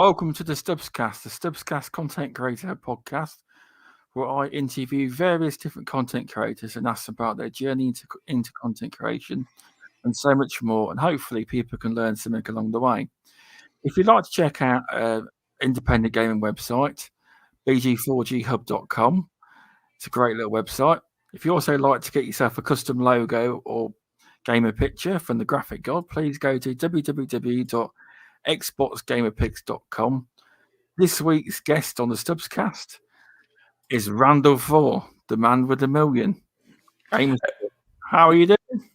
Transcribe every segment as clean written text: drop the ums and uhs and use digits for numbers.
Welcome to the stubzcast, the stubzcast content creator podcast, where I interview various different content creators and ask about their journey into content creation and so much more. And hopefully, people can learn something along the way. If you'd like to check out independent gaming website, bg4ghub.com, it's a great little website. If you also like to get yourself a custom logo or gamer picture from the graphic god, please go to www.xboxgamerpics.com. This week's guest on the stubzcast is Rand al Thor, the man with a million. How are you doing?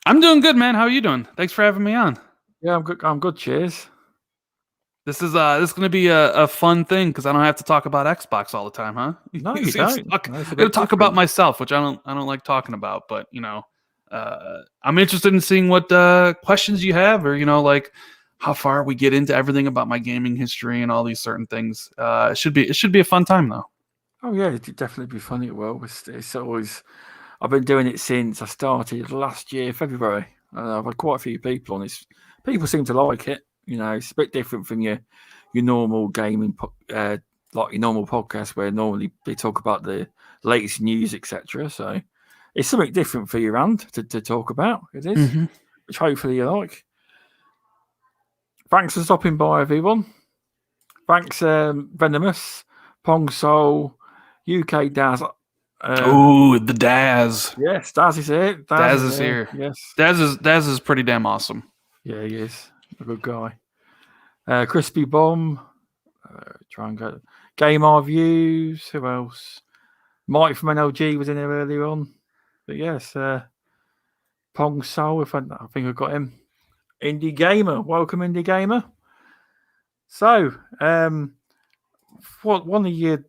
I'm doing good, man. How are you doing? Thanks for having me on. Yeah, I'm good. I'm good. Cheers. This is going to be a fun thing because I don't have to talk about Xbox all the time, huh? No, you don't. I'm gonna talk about myself, which I don't like talking about. But I'm interested in seeing what questions you have, or like how far we get into everything about my gaming history and all these certain things. It should be a fun time though. Oh yeah, it'd definitely be funny. Well, it's always. I've been doing it since I started last year, February. I've had quite a few people on this. People seem to like it. It's a bit different from your normal gaming, like your normal podcast where normally they talk about the latest news, etc. So it's something different for you, Rand, to talk about. It is, which hopefully you like. Thanks for stopping by, everyone. Thanks, Venomous, Pong Soul, UK Daz. The Daz. Yes, Daz is here. Daz is here. Yes, Daz is pretty damn awesome. Yeah, he is a good guy. Crispy Bomb. Try and go. Game R Views. Who else? Mike from NLG was in there earlier on. But yes, Pong Soul. I think I got him. Indie Gamer. Welcome, Indie Gamer. So, what one of the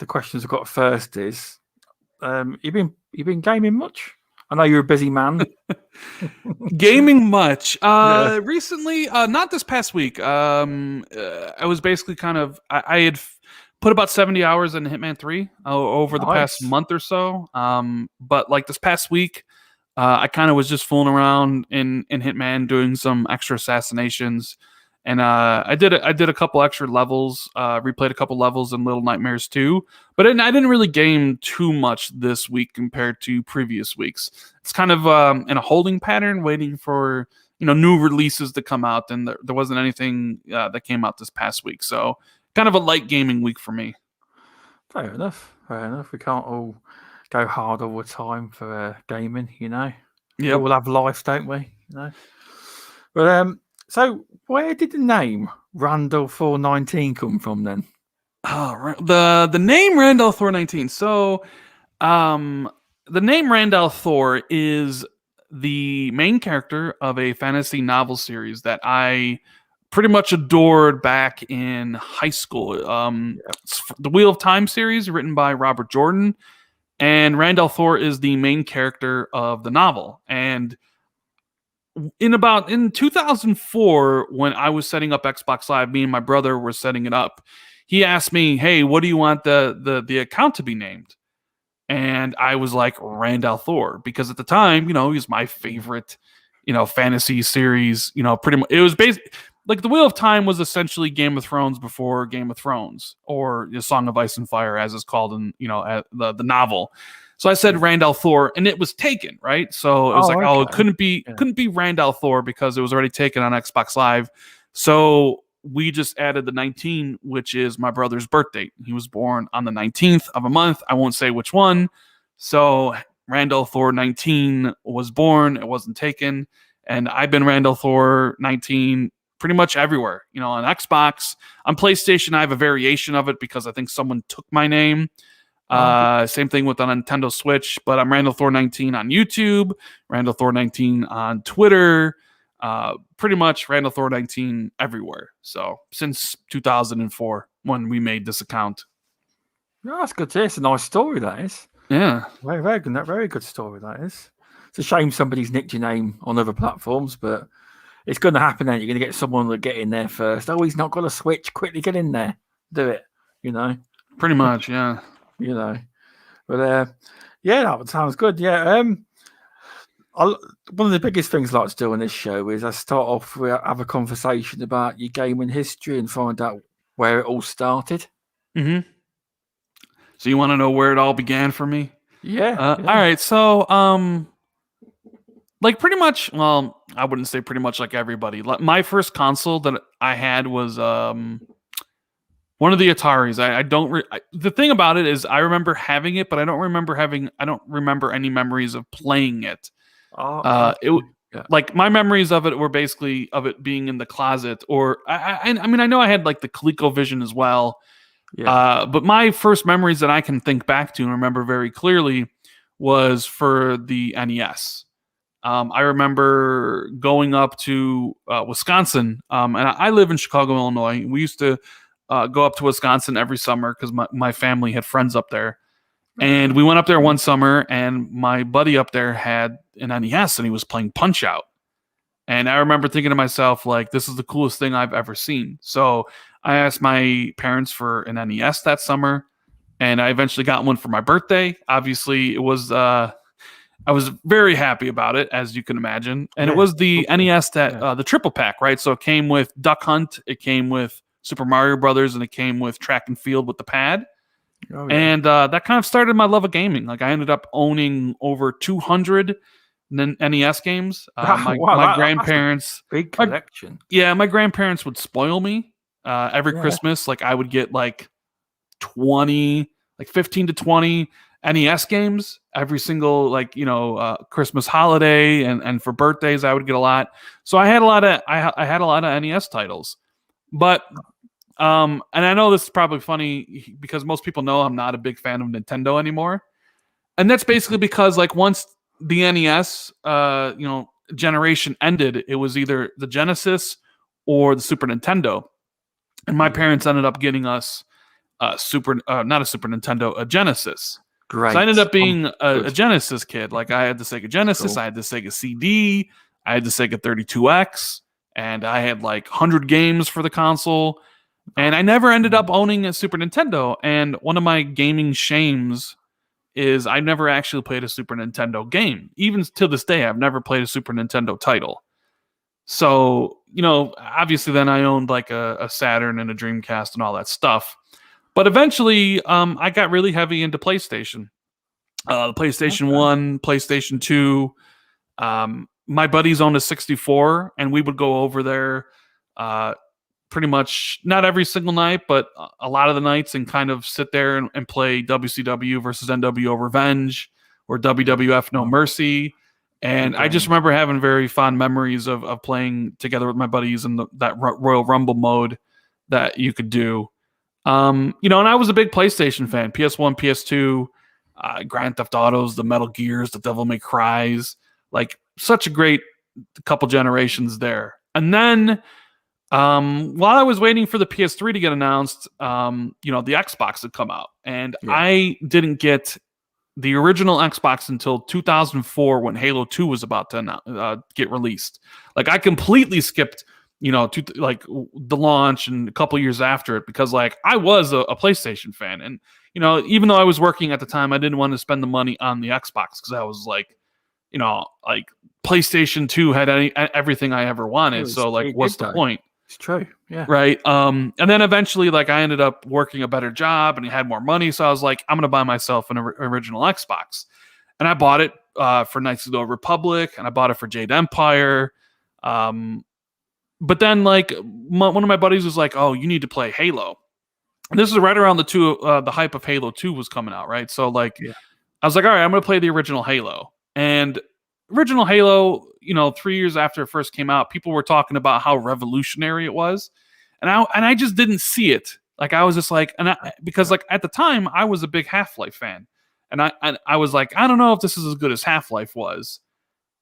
questions I got first is, you been gaming much? I know you're a busy man. Gaming much. Recently, not this past week. I was basically I had put about 70 hours in Hitman 3 over the past month or so. But like this past week, I kind of was just fooling around in Hitman, doing some extra assassinations. And I did a couple extra levels, replayed a couple levels in Little Nightmares 2, but I didn't really game too much this week compared to previous weeks. It's kind of in a holding pattern, waiting for new releases to come out, and there wasn't anything that came out this past week, so kind of a light gaming week for me. Fair enough. We can't all go hard all the time for gaming, Yeah, we'll have life, don't we? But so where did the name Rand al Thor 19 come from then? Oh, the name Rand al Thor 19. So, the name Rand al Thor is the main character of a fantasy novel series that I pretty much adored back in high school. It's the Wheel of Time series, written by Robert Jordan, and Rand al Thor is the main character of the novel. And in 2004, when I was setting up Xbox Live, me and my brother were setting it up. He asked me, "Hey, what do you want the account to be named?" And I was like, Rand al Thor, because at the time, he was my favorite, fantasy series. Pretty much, it was basically like the Wheel of Time was essentially Game of Thrones before Game of Thrones, or the Song of Ice and Fire, as it's called in the novel. So I said Rand al Thor, and it was taken, right? So it was it couldn't be Rand al Thor because it was already taken on Xbox Live. So we just added the 19, which is my brother's birth date. He was born on the 19th of a month. I won't say which one. So Rand al Thor 19 was born. It wasn't taken. And I've been Rand al Thor 19 pretty much everywhere. On Xbox. On PlayStation, I have a variation of it because I think someone took my name. Same thing with the Nintendo Switch, but I'm Rand al Thor 19 on YouTube, Rand al Thor 19 on Twitter, pretty much Rand al Thor 19 everywhere. So since 2004, when we made this account. No, that's good to hear. It's a nice story, that is. Yeah. Very, very good. Very good story, that is. It's a shame somebody's nicked your name on other platforms, but it's going to happen then. You're going to get someone to get in there first. Oh, he's not got a Switch. Quickly get in there. Do it. Pretty much, yeah. But yeah, that sounds good. Yeah. one of the biggest things I like to do on this show is I start off with have a conversation about your gaming history and find out where it all started. Mm-hmm. So you want to know where it all began for me? Yeah, All right. So, like pretty much. Well, I wouldn't say pretty much like everybody. My first console that I had was one of the Ataris. I don't. The thing about it is, I remember having it, but I don't remember having. I don't remember any memories of playing it. okay. Yeah. Like my memories of it were basically of it being in the closet, or I mean, I know I had like the ColecoVision as well. Yeah. But my first memories that I can think back to and remember very clearly was for the NES. I remember going up to Wisconsin, and I live in Chicago, Illinois. We used to go up to Wisconsin every summer because my family had friends up there. And we went up there one summer, and my buddy up there had an NES, and he was playing Punch Out. And I remember thinking to myself, like, this is the coolest thing I've ever seen. So I asked my parents for an NES that summer, and I eventually got one for my birthday. Obviously, it was I was very happy about it, as you can imagine. And it was the NES that the triple pack, right? So it came with Duck Hunt, it came with Super Mario Brothers, and it came with Track and Field with the pad. Oh, yeah. And that kind of started my love of gaming. Like I ended up owning over 200 NES games. My grandparents, big collection. my grandparents would spoil me every Christmas. Like I would get like 15 to 20 NES games every single Christmas holiday, and for birthdays I would get a lot. So I had a lot of NES titles, but and I know this is probably funny because most people know I'm not a big fan of Nintendo anymore, and that's basically because like once the NES generation ended, it was either the Genesis or the Super Nintendo, and my parents ended up getting us not a Super Nintendo, a Genesis. Great. So I ended up being a Genesis kid. Like I had the Sega Genesis, cool. I had the Sega CD, I had the Sega 32X, and I had like 100 games for the console. And I never ended up owning a Super Nintendo. And one of my gaming shames is I never actually played a Super Nintendo game. Even to this day, I've never played a Super Nintendo title. So, obviously then I owned like a Saturn and a Dreamcast and all that stuff. But eventually, I got really heavy into PlayStation. The PlayStation 1, PlayStation 2. My buddies owned a 64, and we would go over there pretty much not every single night, but a lot of the nights, and kind of sit there and play WCW versus NWO Revenge or WWF No Mercy. And I just remember having very fond memories of playing together with my buddies in that Royal Rumble mode that you could do. And I was a big PlayStation fan. PS1, PS2, Grand Theft Autos, the Metal Gears, the Devil May Cries. Like, such a great couple generations there. And then, while I was waiting for the PS3 to get announced, the Xbox had come out. And I didn't get the original Xbox until 2004 when Halo 2 was about to get released. Like, I completely skipped the launch and a couple years after it because like I was a PlayStation fan, and even though I was working at the time, I didn't want to spend the money on the Xbox because I was like PlayStation 2 had everything I ever wanted, so like what's the point? It's true, yeah, right. And then eventually like I ended up working a better job and I had more money, so I was like, I'm gonna buy myself an original Xbox, and I bought it for Knights of the Old Republic, and I bought it for Jade Empire. But then, like, one of my buddies was like, "Oh, you need to play Halo." And this is right around the hype of Halo 2 was coming out, right? So, like, I was like, "All right, I'm going to play the original Halo." And original Halo, 3 years after it first came out, people were talking about how revolutionary it was, and I just didn't see it. Like, I was just like, because like at the time, I was a big Half-Life fan, and I was like, I don't know if this is as good as Half-Life was.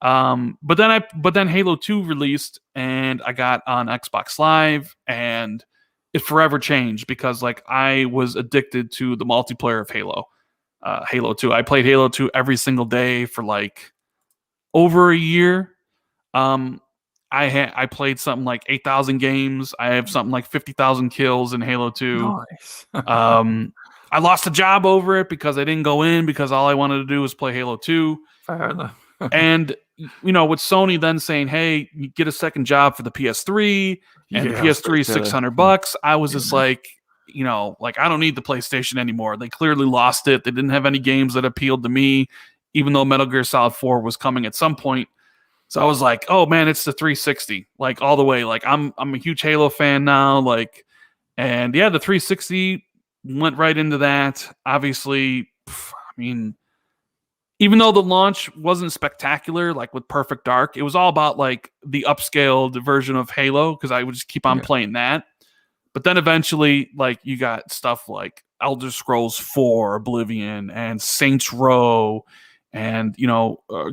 But then Halo 2 released, and I got on Xbox Live, and it forever changed because like I was addicted to the multiplayer of Halo 2. I played Halo 2 every single day for like over a year. I played something like 8,000 games. I have something like 50,000 kills in Halo 2. Nice. I lost a job over it because I didn't go in because all I wanted to do was play Halo 2. Fair enough. And with Sony then saying, "Hey, you get a second job for the PS3, and the Yeah, that's PS3 is pretty silly. $600," I was just Yeah. like, like I don't need the PlayStation anymore. They clearly lost it. They didn't have any games that appealed to me, even though Metal Gear Solid 4 was coming at some point. So I was like, "Oh man, it's the 360, like all the way." Like I'm a huge Halo fan now, like, and yeah, the 360 went right into that. Obviously, I mean, even though the launch wasn't spectacular, like with Perfect Dark, it was all about like the upscaled version of Halo because I would just keep on playing that. But then eventually, like you got stuff like Elder Scrolls 4, Oblivion, and Saints Row, and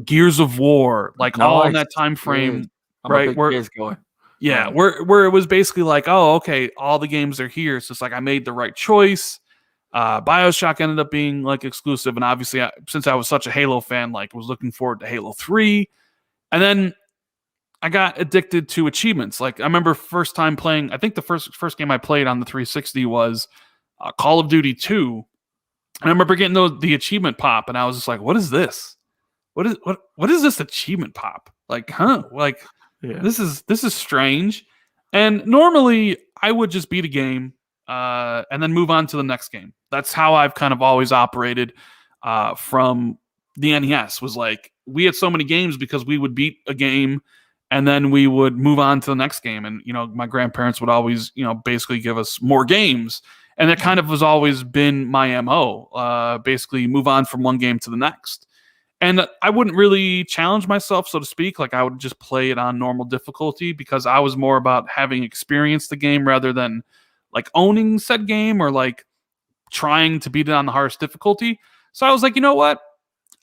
Gears of War, like all in Nice. that time Good. frame, I'm a right? big Gears guy. Yeah, Yeah. where it was basically like, oh, okay, all the games are here. So it's like I made the right choice. BioShock ended up being like exclusive, and obviously, since I was such a Halo fan, like was looking forward to Halo 3. And then I got addicted to achievements. Like I remember first time playing. I think the first game I played on the 360 was Call of Duty 2. And I remember getting the achievement pop, and I was just like, "What is this? What is this achievement pop? Like, huh? Like Yeah. this is strange." And normally I would just beat a game and then move on to the next game. That's how I've kind of always operated from the NES. Was like we had so many games because we would beat a game and then we would move on to the next game. And my grandparents would always basically give us more games, and that kind of has always been my MO. Basically, move on from one game to the next. And I wouldn't really challenge myself, so to speak. Like I would just play it on normal difficulty because I was more about having experienced the game rather than like owning said game or like trying to beat it on the hardest difficulty. So I was like, you know what?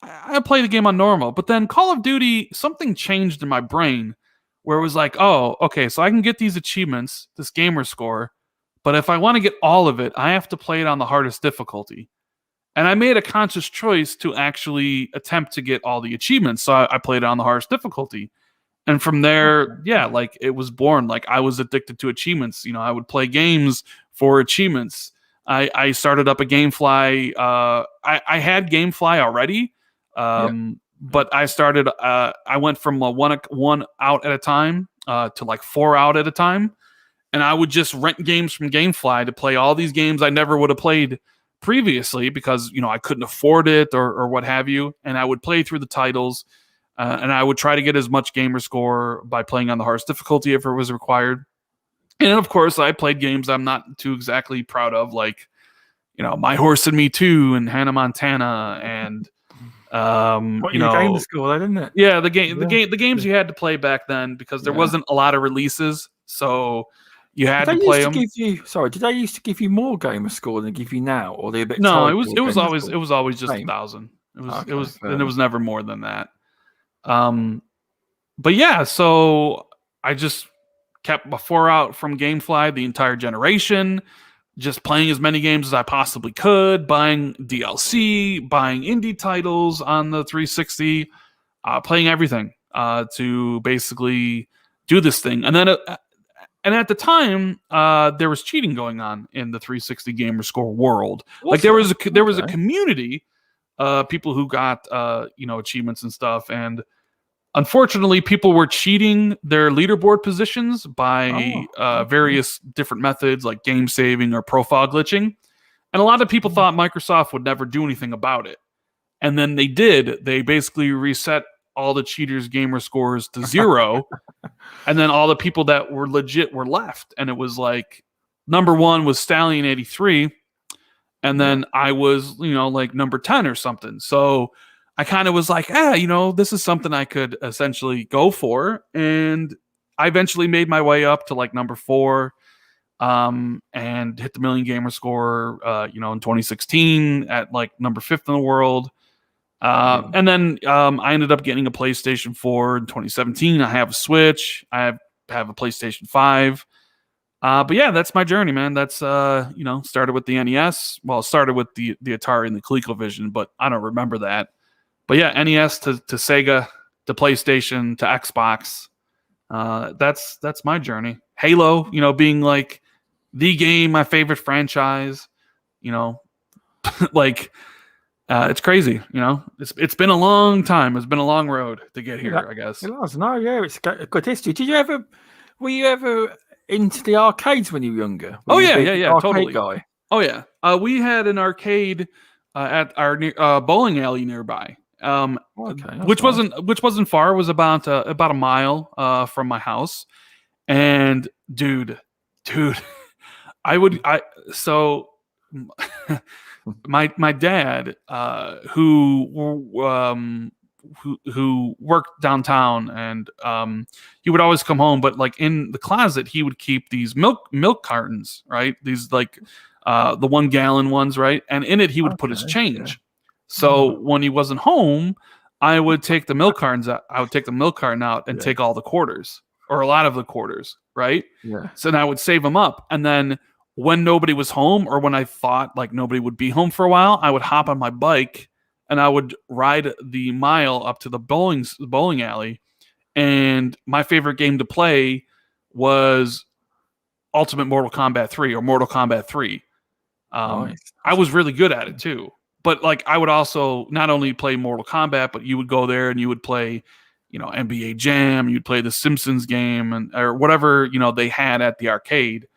I play the game on normal. But then Call of Duty, something changed in my brain where it was like, oh, okay, so I can get these achievements, this gamer score, but if I want to get all of it, I have to play it on the hardest difficulty. And I made a conscious choice to actually attempt to get all the achievements. So I played it on the hardest difficulty. And from there, yeah, like it was born. Like I was addicted to achievements. I would play games for achievements. I started up a GameFly. I had GameFly already, but I started. I went from one out at a time to like 4 out at a time, and I would just rent games from GameFly to play all these games I never would have played previously because I couldn't afford it or what have you, and I would play through the titles, and I would try to get as much gamer score by playing on the hardest difficulty if it was required. And of course, I played games I'm not too exactly proud of, like My Horse and Me Too and Hannah Montana, and What your gamer score, though, didn't it? yeah, the games you had to play back then because there wasn't a lot of releases, so you had to play them. Did they used to give you more gamer score than they give you now, or they a bit? No, it was always just 1,000. It was never more than that. But yeah, so I just kept before out from GameFly the entire generation, just playing as many games as I possibly could, buying DLC, buying indie titles on the 360, playing everything to basically do this thing. And then, and at the time, there was cheating going on in the 360 gamer score world. Like there was a community, people who got achievements and stuff, and unfortunately, people were cheating their leaderboard positions by various different methods like game saving or profile glitching. And a lot of people thought Microsoft would never do anything about it. And then they did. They basically reset all the cheaters' gamer scores to 0. And then all the people that were legit were left. And it was like number 1 was Stallion 83. And then I was, like number 10 or something. So I kind of was like, this is something I could essentially go for. And I eventually made my way up to like number 4 and hit the million gamer score, in 2016 at like number 5th in the world. And then I ended up getting a PlayStation 4 in 2017. I have a Switch. I have a PlayStation 5. But yeah, that's my journey, man. That's started with the NES. Well, it started with the Atari and the ColecoVision, but I don't remember that. But yeah, NES to Sega to PlayStation to Xbox. That's my journey. Halo, being like the game, my favorite franchise. Like It's crazy, you know. It's been a long time. It's been a long road to get here, I guess. It was. No, yeah, it's got a good history. Were you ever into the arcades when you were younger? Were Oh you a yeah, big arcade totally. guy? Oh yeah, we had an arcade at our bowling alley nearby, Okay, that's nice. which wasn't far. It was about a mile from my house. And dude, I would I so my dad who worked downtown, and he would always come home, but like in the closet he would keep these milk cartons, right? These like the 1 gallon ones, right? And in it he would put his Okay, yeah. change. So when he wasn't home, I would take the milk cartons out. I would take the milk carton out and Yeah. take all the quarters, or a lot of the quarters, right? Yeah. So then I would save them up, and then when nobody was home, or when I thought like nobody would be home for a while, I would hop on my bike and I would ride the mile up to the bowling alley. And my favorite game to play was Ultimate Mortal Kombat 3 or Mortal Kombat 3. Nice. I was really good at it too. But like I would also not only play Mortal Kombat, but you would go there and you would play, NBA Jam, you'd play the Simpsons game, and or whatever, they had at the arcade.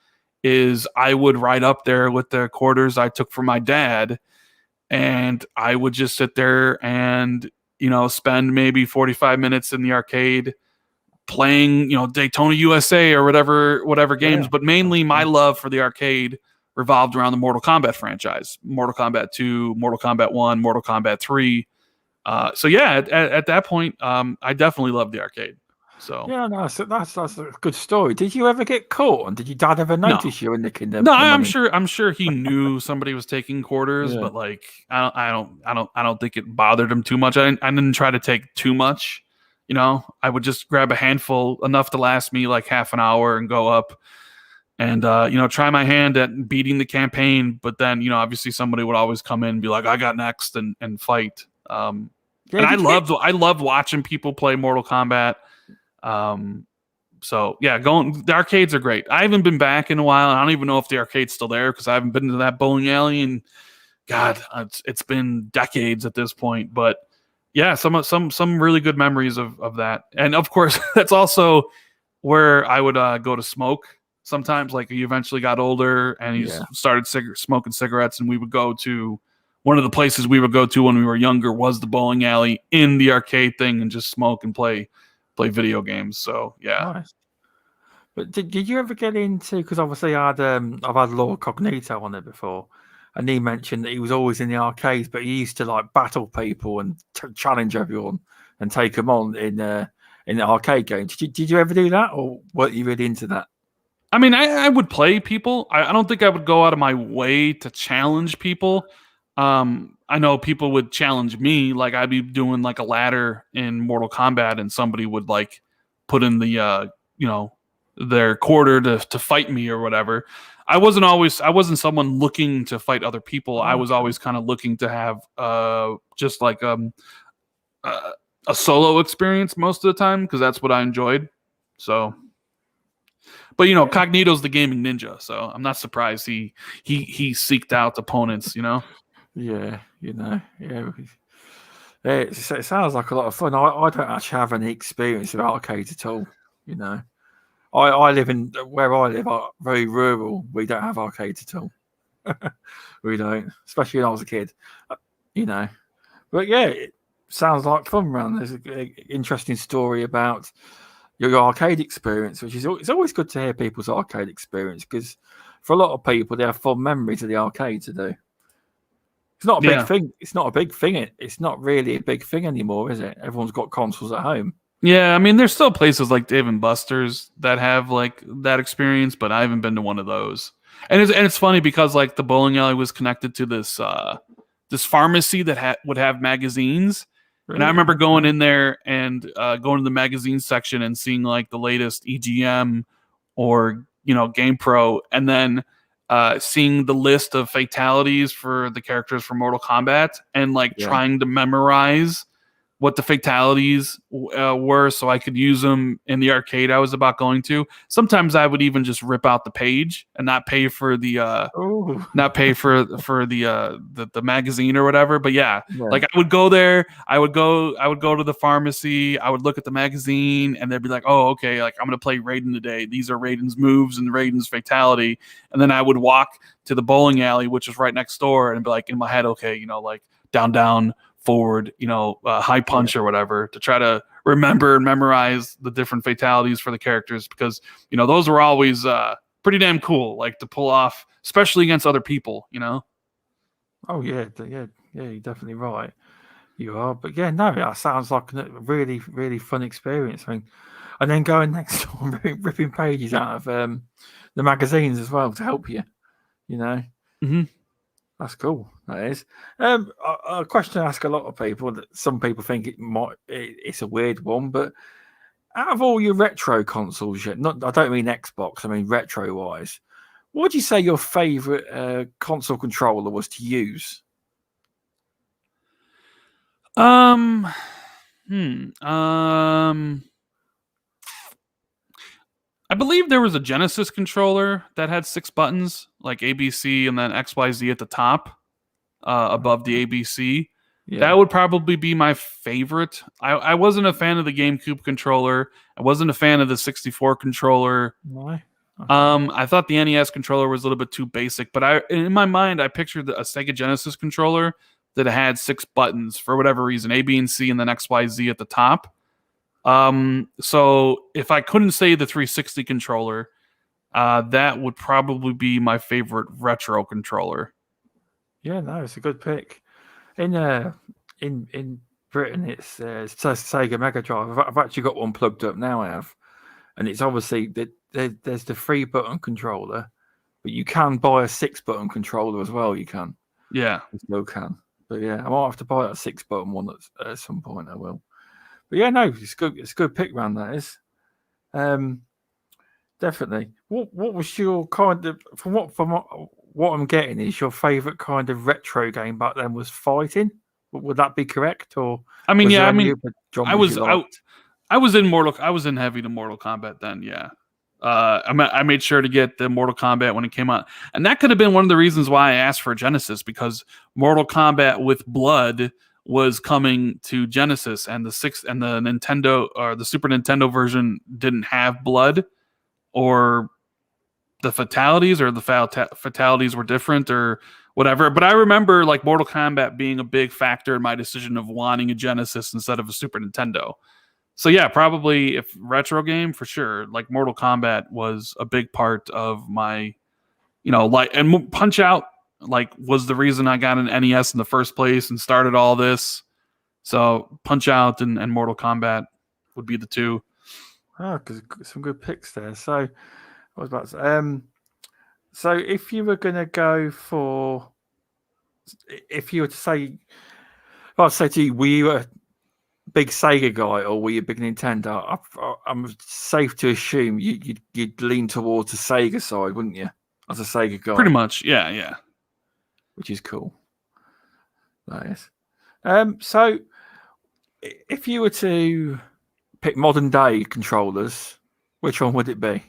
Is I would ride up there with the quarters I took from my dad, and I would just sit there and spend maybe 45 minutes in the arcade playing Daytona USA or whatever games. But mainly my love for the arcade revolved around the Mortal Kombat franchise: Mortal Kombat 2, Mortal Kombat 1, Mortal Kombat 3. So yeah, at that point, I definitely loved the arcade. So yeah, no, so that's a good story. Did you ever get caught? And did your dad ever notice you in the No, money? I'm sure he knew somebody was taking quarters, but like I don't think it bothered him too much. I didn't try to take too much. I would just grab a handful, enough to last me like half an hour, and go up and try my hand at beating the campaign. But then obviously somebody would always come in and be like, I got next, and fight. And I loved watching people play Mortal Kombat. So yeah, the arcades are great. I haven't been back in a while. I don't even know if the arcade's still there because I haven't been to that bowling alley, and God, it's been decades at this point. But yeah, some really good memories of that. And of course, that's also where I would go to smoke sometimes. Like he eventually got older and he started smoking cigarettes, and we would go to one of the places we would go to when we were younger was the bowling alley in the arcade thing, and just smoke and play video games. So yeah. Nice. But did you ever get into, because obviously I've had Law Cognito on there before, and he mentioned that he was always in the arcades, but he used to like battle people and challenge everyone and take them on in the arcade games. Did you ever do that, or were you really into that? I mean, I would play people. I don't think I would go out of my way to challenge people. I know people would challenge me, like I'd be doing like a ladder in Mortal Kombat, and somebody would like put in the their quarter to fight me or whatever. I wasn't someone looking to fight other people. I was always kind of looking to have just like a solo experience most of the time, because that's what I enjoyed. So, but Cognito's the gaming ninja, so I'm not surprised he seeked out opponents. Yeah, it sounds like a lot of fun. I don't actually have any experience of arcades at all. I live where I live, very rural. We don't have arcades at all. We don't, especially when I was a kid. But yeah, it sounds like fun, man. There's an interesting story about your arcade experience, which is it's always good to hear people's arcade experience, because for a lot of people, they have fond memories of the arcade to do. It's not a big thing. It's not a big thing. It's not really a big thing anymore, is it? Everyone's got consoles at home. Yeah, I mean, there's still places like Dave and Buster's that have like that experience, but I haven't been to one of those. And it's funny because like the bowling alley was connected to this pharmacy that would have magazines. Really? And I remember going in there and going to the magazine section and seeing like the latest EGM or Game Pro, and then seeing the list of fatalities for the characters from Mortal Kombat, and like trying to memorize what the fatalities were, so I could use them in the arcade I was about going to. Sometimes I would even just rip out the page and not pay for the Oh, not pay for the magazine or whatever. But yeah, yeah, like I would go there, I would go to the pharmacy, I would look at the magazine, and they'd be like, oh, okay, like I'm gonna play Raiden today. These are Raiden's moves and Raiden's fatality. And then I would walk to the bowling alley, which was right next door, and be like in my head, okay, like down, forward, high punch or whatever, to try to remember and memorize the different fatalities for the characters, because those were always pretty damn cool, like to pull off, especially against other people. Oh yeah, yeah, you're definitely right. You are, but yeah, no, that sounds like a really, really fun experience. I mean, and then going next door and ripping pages out of the magazines as well to help you. Mm-hmm. That's cool. That is. A question I ask a lot of people that some people think it's a weird one, but out of all your retro consoles, I don't mean Xbox, I mean retro wise. What would you say your favorite console controller was to use? Um, I believe there was a Genesis controller that had 6 buttons, like ABC and then XYZ at the top, above the ABC. Yeah. That would probably be my favorite. I wasn't a fan of the GameCube controller. I wasn't a fan of the 64 controller. No. Okay. I thought the NES controller was a little bit too basic, but in my mind, I pictured a Sega Genesis controller that had 6 buttons for whatever reason, A, B, and C, and then XYZ at the top. So if I couldn't say the 360 controller, that would probably be my favorite retro controller. Yeah, no, it's a good pick. In Britain, it's Sega Mega Drive. I've actually got one plugged up now. I have, and it's obviously there's the 3-button controller, but you can buy a 6-button controller as well. You can, Yeah, you still can. But yeah, I might have to buy a 6-button one at some point. I will. But yeah, no, it's good. It's a good pick, man. That is. Definitely. What was your kind of from what I'm getting is your favorite kind of retro game back then was fighting? Would that be correct? Or I mean, was yeah, there I any mean, other I genres was you liked? I was in heavy to Mortal Kombat then. Yeah, I made sure to get the Mortal Kombat when it came out, and that could have been one of the reasons why I asked for Genesis, because Mortal Kombat with blood was coming to Genesis, and the Nintendo or the Super Nintendo version didn't have blood, or the fatalities or the fatalities were different or whatever. But I remember like Mortal Kombat being a big factor in my decision of wanting a Genesis instead of a Super Nintendo. So yeah, probably if retro game for sure, like Mortal Kombat was a big part of my, and Punch Out like was the reason I got an NES in the first place and started all this. So Punch Out and Mortal Kombat would be the two. Oh, because some good picks there. So I was about to say, so if you were gonna go for, if you were to say, I'd say to you, were you a big Sega guy or were you a big Nintendo? I'm safe to assume you'd lean towards the Sega side, wouldn't you? As a Sega guy, Pretty much, yeah. which is cool. That is. So if you were to pick modern day controllers, which one would it be?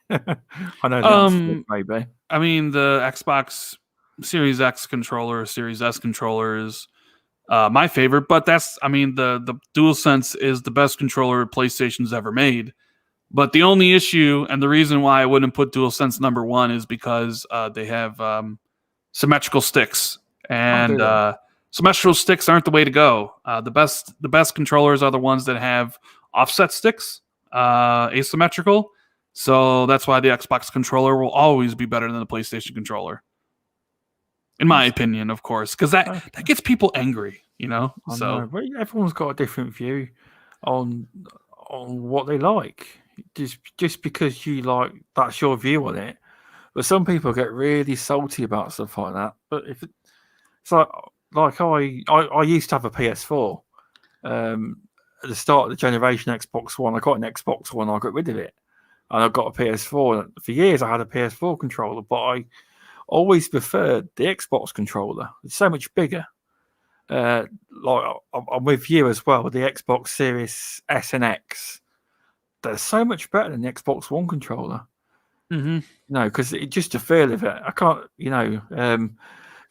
I know the answer, maybe. I mean, the Xbox Series X controller, Series S controller is my favorite, but the DualSense is the best controller PlayStation's ever made. But the only issue and the reason why I wouldn't put DualSense number 1 is because they have symmetrical sticks, and symmetrical sticks aren't the way to go. The best controllers are the ones that have offset sticks, asymmetrical. So that's why the Xbox controller will always be better than the PlayStation controller, in my opinion, of course, because that gets people angry, I know, but everyone's got a different view on what they like. Just because you like, that's your view on it. But some people get really salty about stuff like that. But if it's like I used to have a PS4. At the start of the generation Xbox One, I got an Xbox One. I got rid of it, and I got a PS4. For years, I had a PS4 controller, but I always preferred the Xbox controller. It's so much bigger, like I'm with you as well with the Xbox Series S and X. They're so much better than the Xbox One controller. Mm-hmm. No, because just the feel of it, I can't.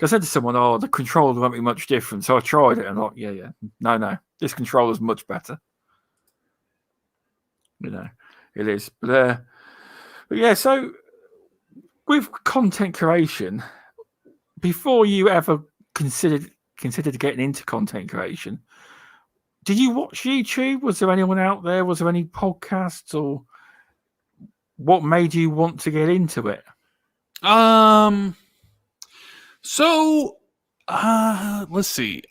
I said to someone, "Oh, the controller won't be much different." So I tried it, and I'm like, "Yeah, no, this controller's much better." It is. But yeah. So with content creation, before you ever considered getting into content creation, did you watch YouTube? Was there anyone out there? Was there any podcasts, or what made you want to get into it? So, let's see.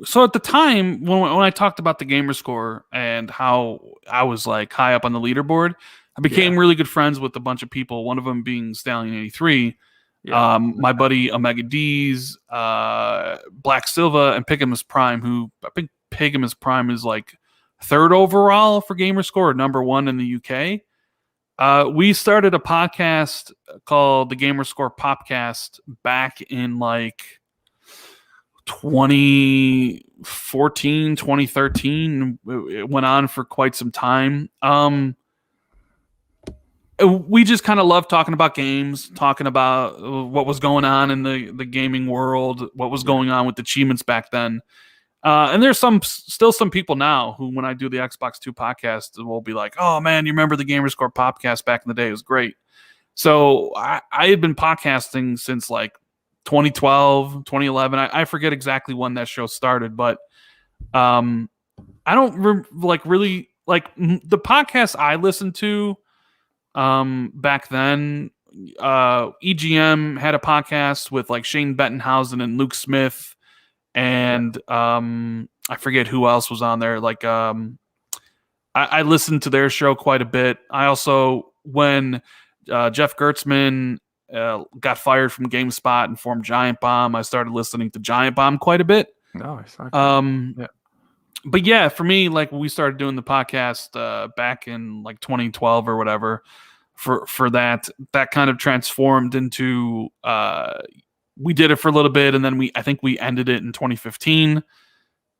So at the time when I talked about the gamer score and how I was like high up on the leaderboard, I became really good friends with a bunch of people. One of them being Stallion83, my buddy Omega D's, Black Silva, and Pigamus Prime, who I think Pigamus Prime is like third overall for gamer score, number one in the UK. We started a podcast called the Gamer Score Popcast back in like 2014, 2013. It went on for quite some time. We just kind of loved talking about games, talking about what was going on in the gaming world, what was going on with achievements back then. And there's still some people now who, when I do the Xbox 2 podcast, will be like, "Oh man, you remember the Gamerscore podcast back in the day? It was great." So I had been podcasting since like 2012, 2011. I forget exactly when that show started, but I don't really like the podcast I listened to back then. EGM had a podcast with like Shane Bettenhausen and Luke Smith, and I forget who else was on there. Like I listened to their show quite a bit. I also, when Jeff Gertzman got fired from GameSpot and formed Giant Bomb, I started listening to Giant Bomb quite a bit. Nice. Okay. But yeah, for me, like we started doing the podcast back in like 2012 or whatever. For that kind of transformed into we did it for a little bit, and then I think we ended it in 2015,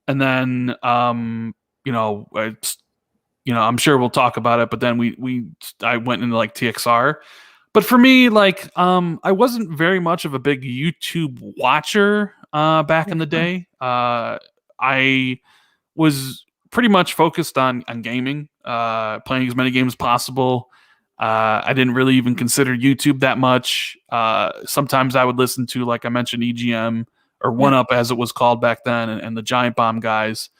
and then I'm sure we'll talk about it, but then I went into like TXR. But for me, like I wasn't very much of a big YouTube watcher back in the day. I was pretty much focused on gaming, playing as many games as possible. I didn't really even consider YouTube that much. Sometimes I would listen to, like I mentioned, EGM or One Up as it was called back then, and the Giant Bomb guys.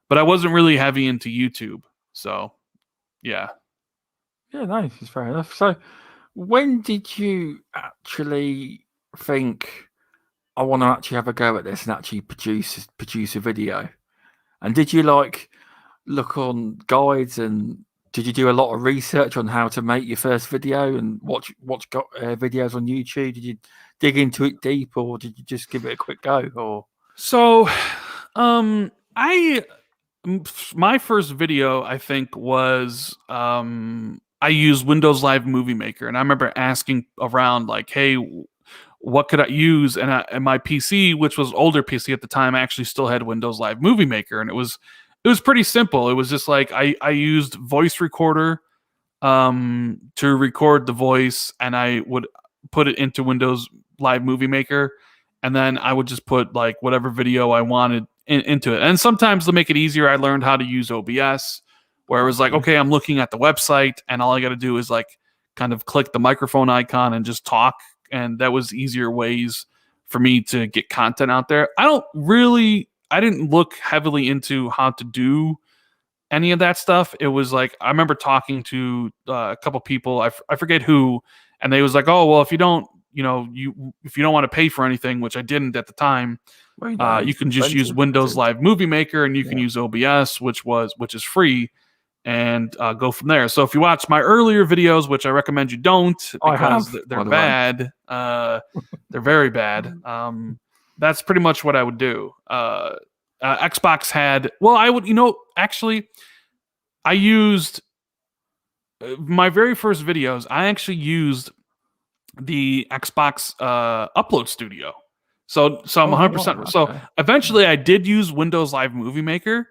But I wasn't really heavy into YouTube. So, yeah. Yeah, nice. It's fair enough. So, when did you actually think, I want to actually have a go at this and actually produce a video? And did you like look on guides, and did you do a lot of research on how to make your first video and watch videos on YouTube? Did you dig into it deep, or did you just give it a quick go? Or so, my first video I think was I used Windows Live Movie Maker, and I remember asking around like, "Hey, what could I use?" And my PC, which was older PC at the time, actually still had Windows Live Movie Maker, and it was pretty simple. It was just like I used voice recorder to record the voice, and I would put it into Windows Live Movie Maker, and then I would just put like whatever video I wanted into it. And sometimes to make it easier, I learned how to use OBS, where it was like, okay, I'm looking at the website, and all I got to do is like kind of click the microphone icon and just talk. And that was easier ways for me to get content out there. I didn't look heavily into how to do any of that stuff. It was like, I remember talking to a couple people, I forget who, and they was like, "Oh, well, if you don't want to pay for anything," which I didn't at the time, you can just use Windows Live Movie Maker, and you can use OBS, which is free, and go from there. So if you watch my earlier videos, which I recommend you don't, because they're bad, they're very bad. That's pretty much what I would do. Xbox had, well, I would, actually, I used my very first videos. I actually used the Xbox Upload Studio. So I'm Oh, 100%. right, So okay. eventually I did use Windows Live Movie Maker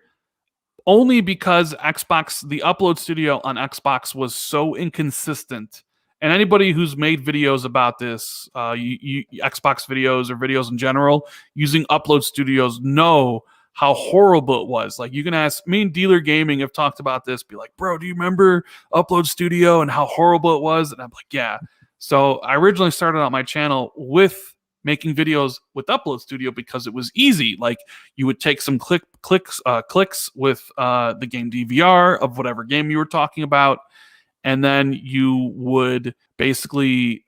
only because Xbox, the upload studio on Xbox was so inconsistent. And anybody who's made videos about this, Xbox videos or videos in general, using upload studios know how horrible it was. Like you can ask me and Dealer Gaming have talked about this, be like, bro, do you remember Upload Studio and how horrible it was? And I'm like, yeah. So I originally started out my channel with making videos with Upload Studio because it was easy. Like you would take some clicks with the game DVR of whatever game you were talking about, and then you would basically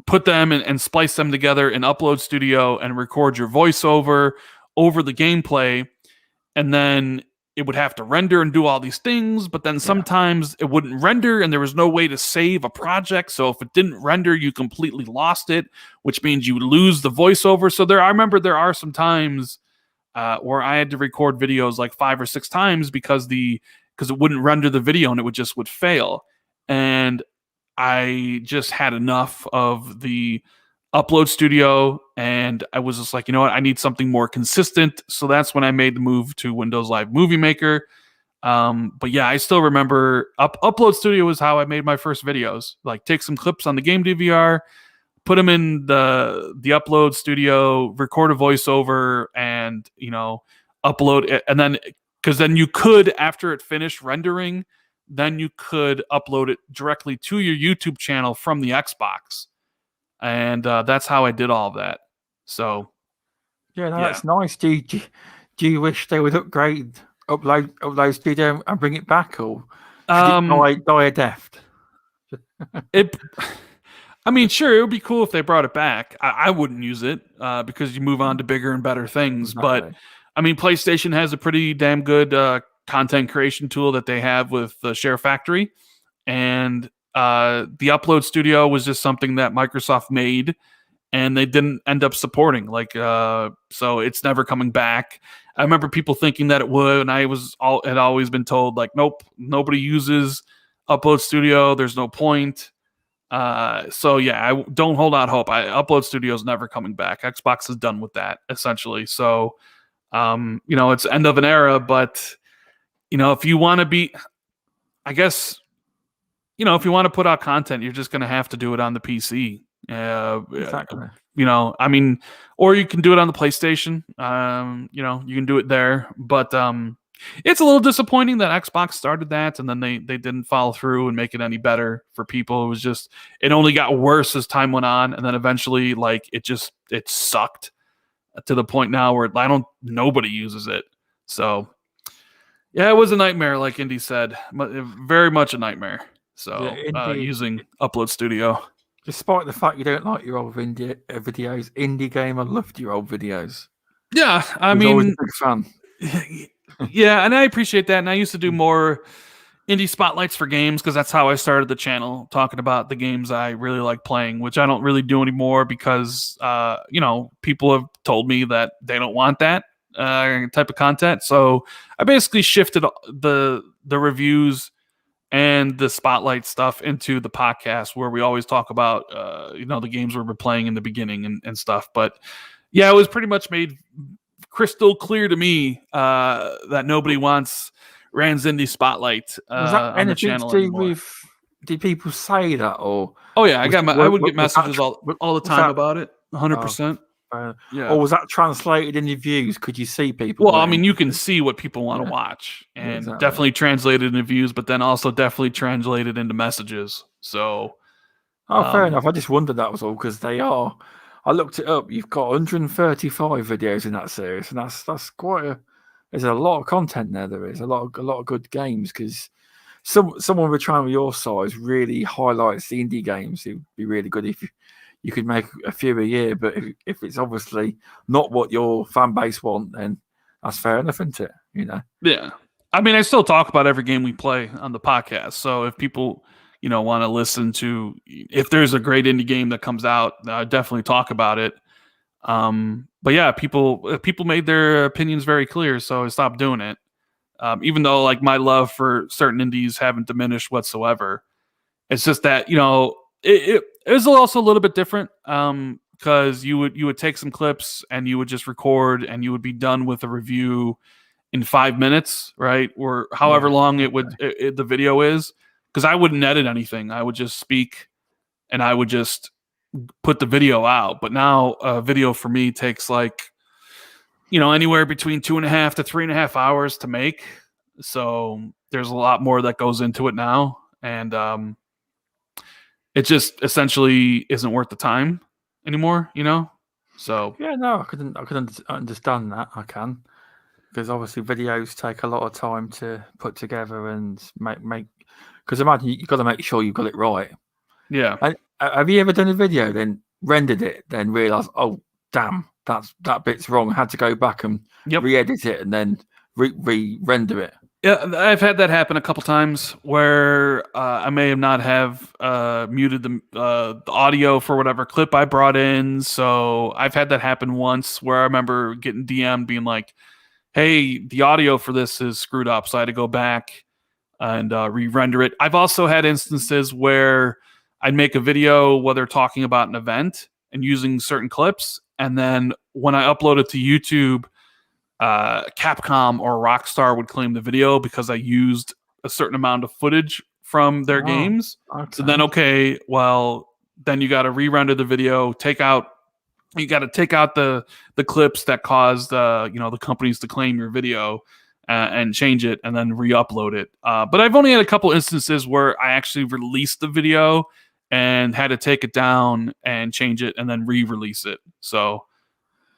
put them and splice them together in Upload Studio and record your voiceover over the gameplay, and then it would have to render and do all these things, but then sometimes it wouldn't render and there was no way to save a project. So if it didn't render, you completely lost it, which means you would lose the voiceover. So I remember there are some times where I had to record videos like 5 or 6 times because it wouldn't render the video and it would fail. And I just had enough of the Upload Studio, and I was just like, you know what, I need something more consistent. So that's when I made the move to Windows Live Movie Maker. But yeah, I still remember Upload Studio was how I made my first videos. Like take some clips on the game DVR, put them in the Upload Studio, record a voiceover, and upload it, and then because then you could, after it finished rendering, then you could upload it directly to your YouTube channel from the Xbox. And that's how I did all of that. So, Yeah, no, yeah. that's nice. Do you wish they would upload Studio and bring it back, or should it die a death? I mean, sure, it would be cool if they brought it back. I wouldn't use it because you move on to bigger and better things. Exactly. But I mean, PlayStation has a pretty damn good content creation tool that they have with Share Factory, and the Upload Studio was just something that Microsoft made, and they didn't end up supporting. So it's never coming back. I remember people thinking that it would, and had always been told like, nope, nobody uses Upload Studio. There's no point. So yeah, I don't hold out hope. Upload Studio is never coming back. Xbox is done with that essentially. So, it's end of an era. But if you want to be, I guess, if you want to put out content, you're just going to have to do it on the PC. Exactly. I mean, or you can do it on the PlayStation. You can do it there, but it's a little disappointing that Xbox started that and then they didn't follow through and make it any better for people. It only got worse as time went on, and then eventually, like, it sucked to the point now where nobody uses it. So yeah, it was a nightmare, like Indy said, very much a nightmare. So using Upload Studio. Despite the fact you don't like your old videos, Indie Gamer loved your old videos. Yeah, I mean, always a big fan. Yeah, and I appreciate that. And I used to do more indie spotlights for games because that's how I started the channel, talking about the games I really like playing, which I don't really do anymore because, people have told me that they don't want that type of content. So I basically shifted the reviews and the spotlight stuff into the podcast where we always talk about, the games we've been playing in the beginning and stuff. But yeah, it was pretty much made crystal clear to me that nobody wants Rand's Indie Spotlight on the channel anymore. Did people say that, or? Oh yeah, I would get messages all the time about it. 100%. Yeah. Or was that translated in the views? Could you see people? Well, I mean, you can see what people want to watch, and definitely translated into views, but then also definitely translated into messages. So, fair enough. I just wondered, that was all, because they are. I looked it up. You've got 135 videos in that series, and that's quite there's a lot of content there. There is a lot of good games, because someone with a channel your size really highlights the indie games. It would be really good if you could make a few a year, but if it's obviously not what your fan base want, then that's fair enough, isn't it? Yeah. I mean, I still talk about every game we play on the podcast. So if people want to listen to, if there's a great indie game that comes out, I definitely talk about it. But yeah, people made their opinions very clear, so I stopped doing it. Even though like my love for certain indies haven't diminished whatsoever. It's just that, it is also a little bit different. because you would take some clips and you would just record and you would be done with a review in 5 minutes, right? Or however Yeah. long Okay. the video is. Because I wouldn't edit anything. I would just speak and I would just put the video out. But now a video for me takes like, anywhere between 2.5 to 3.5 hours to make. So there's a lot more that goes into it now. And it just essentially isn't worth the time anymore, So Yeah, no, I couldn't understand that. I can, because obviously videos take a lot of time to put together and make. Because imagine you've got to make sure you've got it right. yeah. And have you ever done a video, then rendered it, then realised, oh damn, that bit's wrong. I had to go back and Yep. re-edit it and then re-render it. Yeah, I've had that happen a couple times where I may have not have muted the audio for whatever clip I brought in. So I've had that happen once where I remember getting DM'd being like, hey, the audio for this is screwed up. So I had to go back and re-render it. I've also had instances where I'd make a video, whether talking about an event and using certain clips. And then when I upload it to YouTube, Capcom or Rockstar would claim the video because I used a certain amount of footage from their games. Okay. So then, then you got to re-render the video, you got to take out the clips that caused the companies to claim your video and change it and then re-upload it. But I've only had a couple instances where I actually released the video and had to take it down and change it and then re-release it. So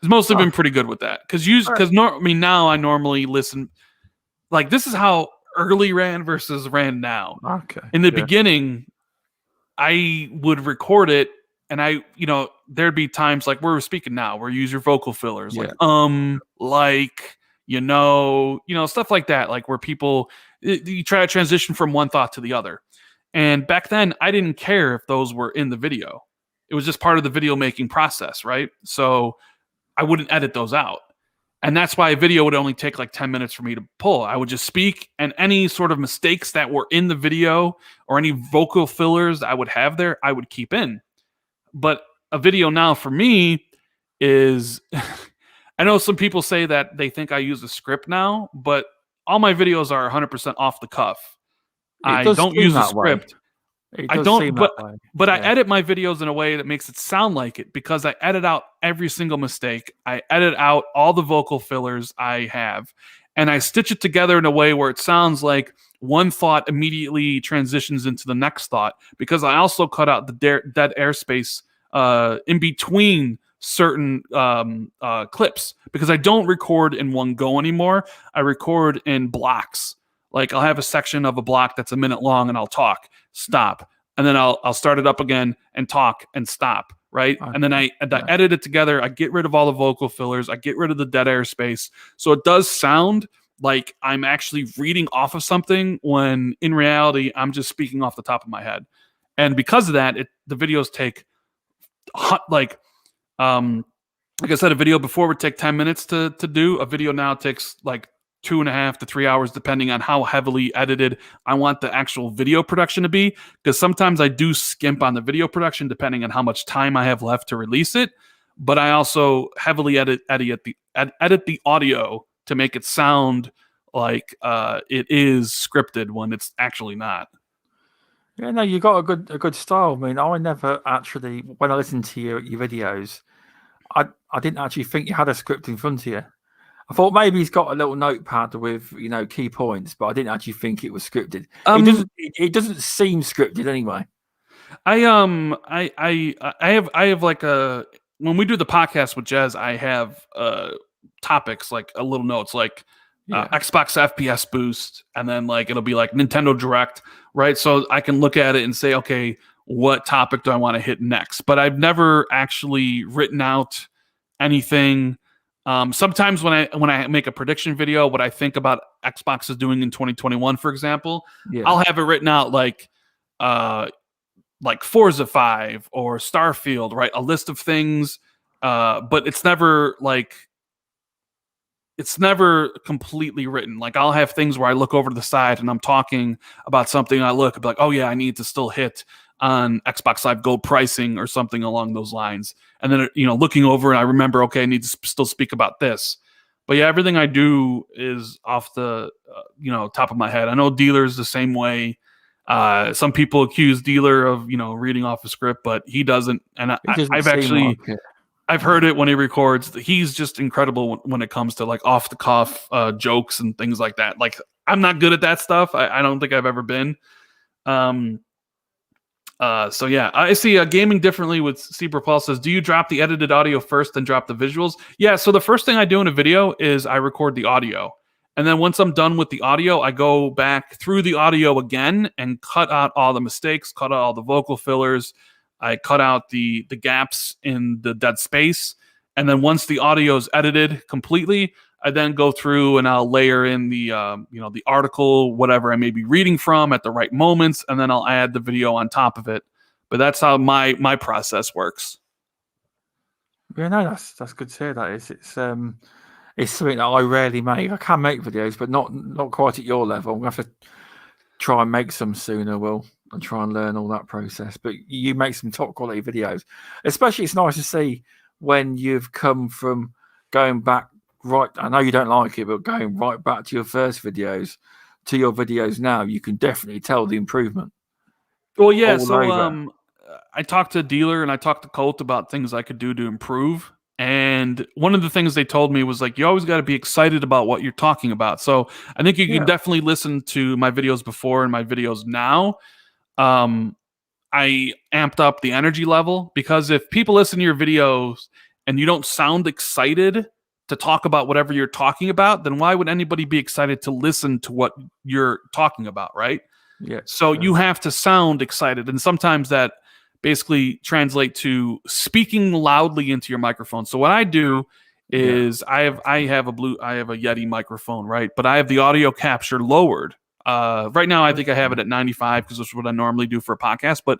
it's mostly been pretty good with that. Now I normally listen. Like, this is how early Rand versus Rand now. Okay. In the beginning, I would record it and there'd be times like we're speaking now where you use your vocal fillers, stuff like that, like where people, you try to transition from one thought to the other. And back then I didn't care if those were in the video. It was just part of the video making process, right? So I wouldn't edit those out. And that's why a video would only take like 10 minutes for me to pull. I would just speak, and any sort of mistakes that were in the video or any vocal fillers that I would have there, I would keep in. But a video now for me is, I know some people say that they think I use a script now, but all my videos are 100% off the cuff. I don't use a script. I don't, but I edit my videos in a way that makes it sound like it, because I edit out every single mistake. I edit out all the vocal fillers I have, and I stitch it together in a way where it sounds like one thought immediately transitions into the next thought, because I also cut out the dead airspace in between certain clips, because I don't record in one go anymore. I record in blocks. Like, I'll have a section of a block that's a minute long and I'll talk, stop, and then I'll start it up again and talk and stop, right? Okay. And then I edit it together. I get rid of all the vocal fillers. I get rid of the dead airspace. So it does sound like I'm actually reading off of something when in reality I'm just speaking off the top of my head. And because of that, the videos take like I said, a video before would take 10 minutes to do. A video now takes like 2.5 to 3 hours, depending on how heavily edited I want the actual video production to be. Because sometimes I do skimp on the video production depending on how much time I have left to release it. But I also heavily edit the audio to make it sound like it is scripted when it's actually not. Yeah, no, you got a good style. I mean, I never actually, when I listened to your videos, I didn't actually think you had a script in front of you. I thought maybe he's got a little notepad with key points, but I didn't actually think it was scripted. It doesn't seem scripted anyway. I have like when we do the podcast with Jez, I have topics like a little notes like Xbox FPS boost, and then like it'll be like Nintendo Direct, right? So I can look at it and say, okay, what topic do I want to hit next? But I've never actually written out anything. Sometimes when I make a prediction video, what I think about Xbox is doing in 2021, for example, I'll have it written out like Forza 5 or Starfield, right? A list of things, but it's never completely written. Like, I'll have things where I look over to the side and I'm talking about something. I look, I'll be like, oh yeah, I need to still hit on Xbox Live Gold pricing or something along those lines. And then, looking over and I remember, okay, I need to still speak about this. But yeah, everything I do is off the, top of my head. I know Dealer's the same way. Some people accuse Dealer of, reading off a script, but he doesn't. And It doesn't I've seem actually, like it. I've heard it when he records. He's just incredible when it comes to like off the cuff jokes and things like that. Like I'm not good at that stuff. I don't think I've ever been. So yeah, I see gaming differently with Steve Paul says, do you drop the edited audio first then drop the visuals? Yeah, so the first thing I do in a video is I record the audio. And then once I'm done with the audio, I go back through the audio again and cut out all the mistakes, cut out all the vocal fillers. I cut out the gaps in the dead space. And then once the audio is edited completely, I then go through and I'll layer in the the article, whatever I may be reading from at the right moments, and then I'll add the video on top of it. But that's how my process works. Yeah, no, that's good to hear. That is, it's something that I rarely make. I can make videos, but not quite at your level. I'm gonna have to try and make some sooner, Will, and try and learn all that process. But you make some top quality videos, especially. It's nice to see when you've come from going back. Right, I know you don't like it, but going right back to your first videos to your videos now, you can definitely tell the improvement. Well, yeah. So I talked to Dealer and I talked to Colt about things I could do to improve. And one of the things they told me was like, you always got to be excited about what you're talking about. So I think you can definitely listen to my videos before and my videos now. I amped up the energy level because if people listen to your videos and you don't sound excited to talk about whatever you're talking about, then why would anybody be excited to listen to what you're talking about, right? Yeah. So you have to sound excited. And sometimes that basically translate to speaking loudly into your microphone. So what I do is I have a Yeti microphone, right? But I have the audio capture lowered. Right now I think I have it at 95 because that's what I normally do for a podcast. But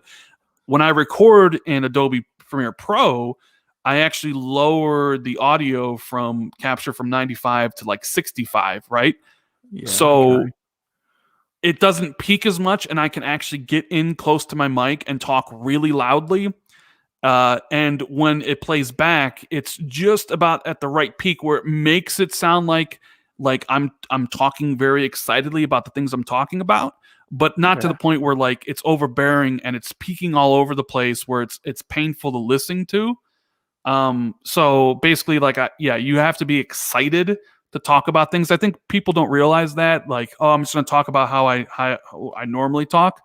when I record in Adobe Premiere Pro, I actually lowered the audio from capture from 95 to like 65, right? Yeah, so it doesn't peak as much, and I can actually get in close to my mic and talk really loudly. And when it plays back, it's just about at the right peak where it makes it sound like I'm talking very excitedly about the things I'm talking about, but not to the point where like it's overbearing and it's peaking all over the place where it's painful to listen to. So basically, like, you have to be excited to talk about things. I think people don't realize that. Like, oh, I'm just going to talk about how I normally talk.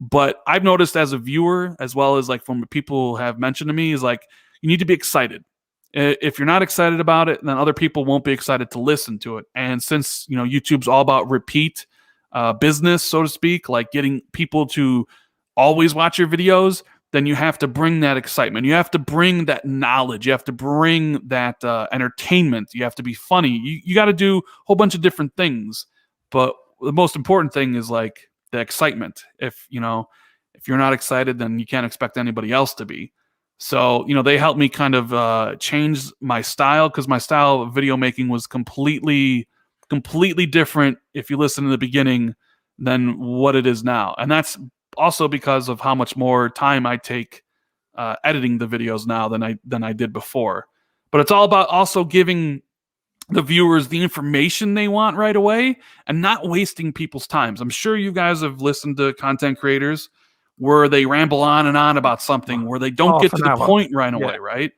But I've noticed as a viewer, as well as like from people have mentioned to me, is like you need to be excited. If you're not excited about it, then other people won't be excited to listen to it. And since YouTube's all about repeat business, so to speak, like getting people to always watch your videos, then you have to bring that excitement. You have to bring that knowledge. You have to bring that entertainment. You have to be funny. You got to do a whole bunch of different things. But the most important thing is like the excitement. If you're not excited, then you can't expect anybody else to be. So, they helped me kind of change my style because my style of video making was completely different if you listen in the beginning than what it is now. And that's also because of how much more time I take editing the videos now than I did before. But it's all about also giving the viewers the information they want right away and not wasting people's times. I'm sure you guys have listened to content creators where they ramble on and on about something where they don't get to the point right away, right?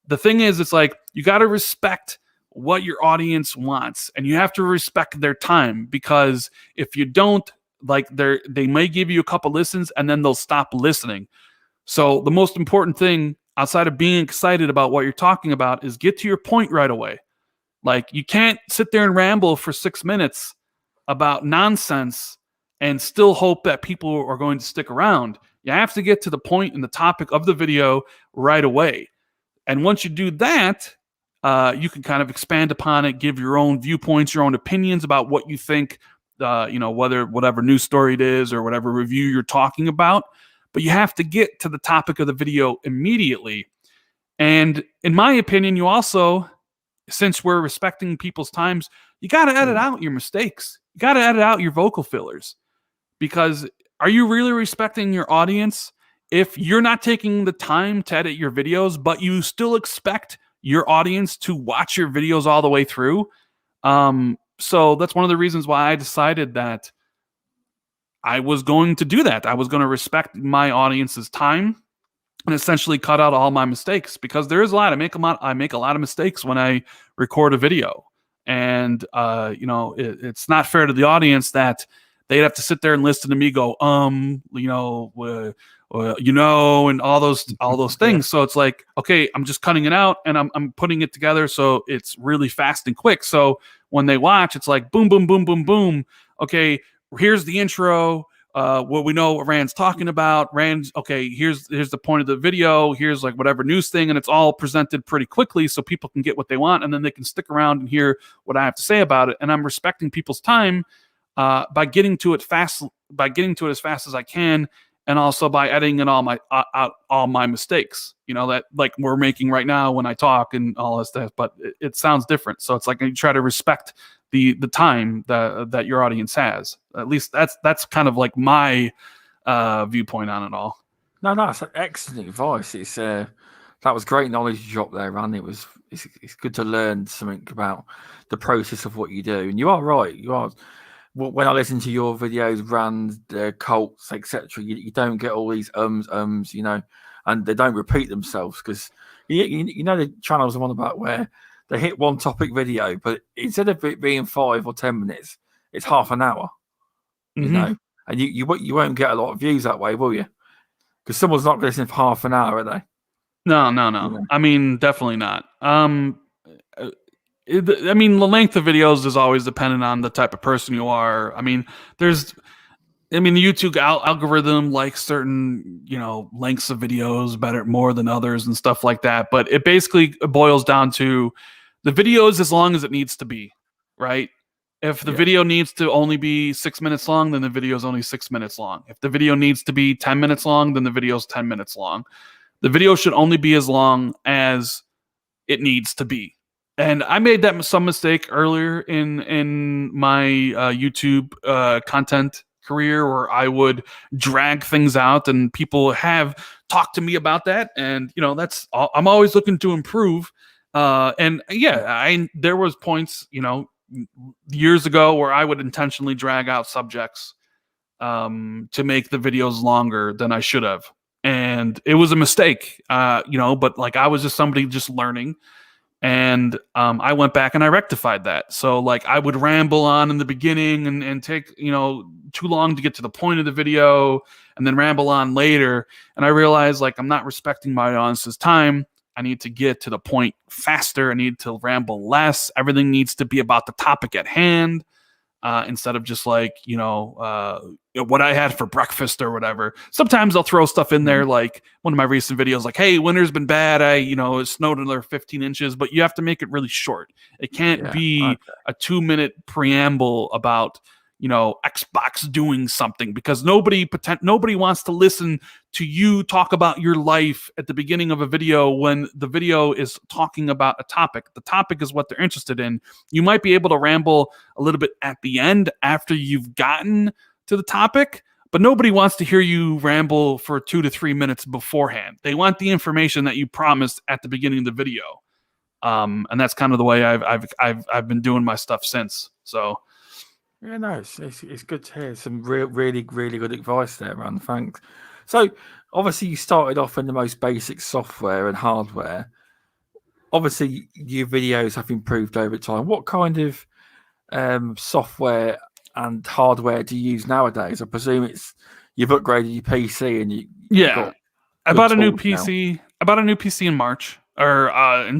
The thing is, it's like you got to respect what your audience wants and you have to respect their time, because if you don't, like they may give you a couple listens and then they'll stop listening. So the most important thing outside of being excited about what you're talking about is get to your point right away. Like you can't sit there and ramble for 6 minutes about nonsense and still hope that people are going to stick around. You have to get to the point and the topic of the video right away. And once you do that, you can kind of expand upon it, give your own viewpoints, your own opinions about what you think, whatever news story it is or whatever review you're talking about. But you have to get to the topic of the video immediately. And in my opinion, you also, since we're respecting people's times, you got to edit out your mistakes. You got to edit out your vocal fillers, because are you really respecting your audience if you're not taking the time to edit your videos, but you still expect your audience to watch your videos all the way through. So that's one of the reasons why I decided that I was going to do that. I was going to respect my audience's time and essentially cut out all my mistakes, because there is a lot. I make a lot of mistakes when I record a video, and it's not fair to the audience that they'd have to sit there and listen to me go and all those things. So it's like, okay, I'm just cutting it out and I'm putting it together so it's really fast and quick. So when they watch, it's like boom, boom, boom, boom, boom. Okay, here's the intro. What we know what Rand's talking about. Okay, here's the point of the video. Here's like whatever news thing, and it's all presented pretty quickly so people can get what they want, and then they can stick around and hear what I have to say about it. And I'm respecting people's time by getting to it as fast as I can, and also by editing in all my mistakes, that like we're making right now when I talk and all this stuff, but it sounds different. So it's like you try to respect the time that your audience has. At least that's kind of like my viewpoint on it all. No, it's excellent advice. It's that was great knowledge you dropped there, Rand. It's good to learn something about the process of what you do. And you are right. You are. When I listen to your videos, Rand, cults, etc., you don't get all these and they don't repeat themselves, because the channels I'm on about where they hit one topic video, but instead of it being 5 or 10 minutes, it's half an hour. And you won't get a lot of views that way, will you? Because someone's not listening for half an hour, are they? No. I mean, definitely not. The length of videos is always dependent on the type of person you are. I mean, the YouTube algorithm likes certain, lengths of videos more than others and stuff like that. But it basically boils down to the video is as long as it needs to be, right? If the video needs to only be 6 minutes long, then the video is only 6 minutes long. If the video needs to be 10 minutes long, then the video is 10 minutes long. The video should only be as long as it needs to be. And I made some mistake earlier in my YouTube content career, where I would drag things out, and people have talked to me about that. And that's all, I'm always looking to improve. There was points years ago where I would intentionally drag out subjects to make the videos longer than I should have, and it was a mistake. But like I was just somebody just learning. And I went back and I rectified that. So like I would ramble on in the beginning and take, too long to get to the point of the video, and then ramble on later. And I realized like I'm not respecting my audience's time. I need to get to the point faster. I need to ramble less. Everything needs to be about the topic at hand. Instead of just like, what I had for breakfast or whatever. Sometimes I'll throw stuff in there, like one of my recent videos, like, hey, winter's been bad. It snowed another 15 inches, but you have to make it really short. It can't be a 2-minute preamble about, Xbox doing something, because nobody wants to listen to you talk about your life at the beginning of a video when the video is talking about a topic. The topic is what they're interested in. You might be able to ramble a little bit at the end after you've gotten to the topic, but nobody wants to hear you ramble for 2 to 3 minutes beforehand. They want the information that you promised at the beginning of the video. And that's kind of the way I've been doing my stuff since. So. Yeah, no, it's good to hear some really, really good advice there, Rand. Thanks. So, obviously, you started off in the most basic software and hardware. Obviously, your videos have improved over time. What kind of software and hardware do you use nowadays? I presume you've upgraded your PC and I bought a new PC. I bought a new PC in March. Or at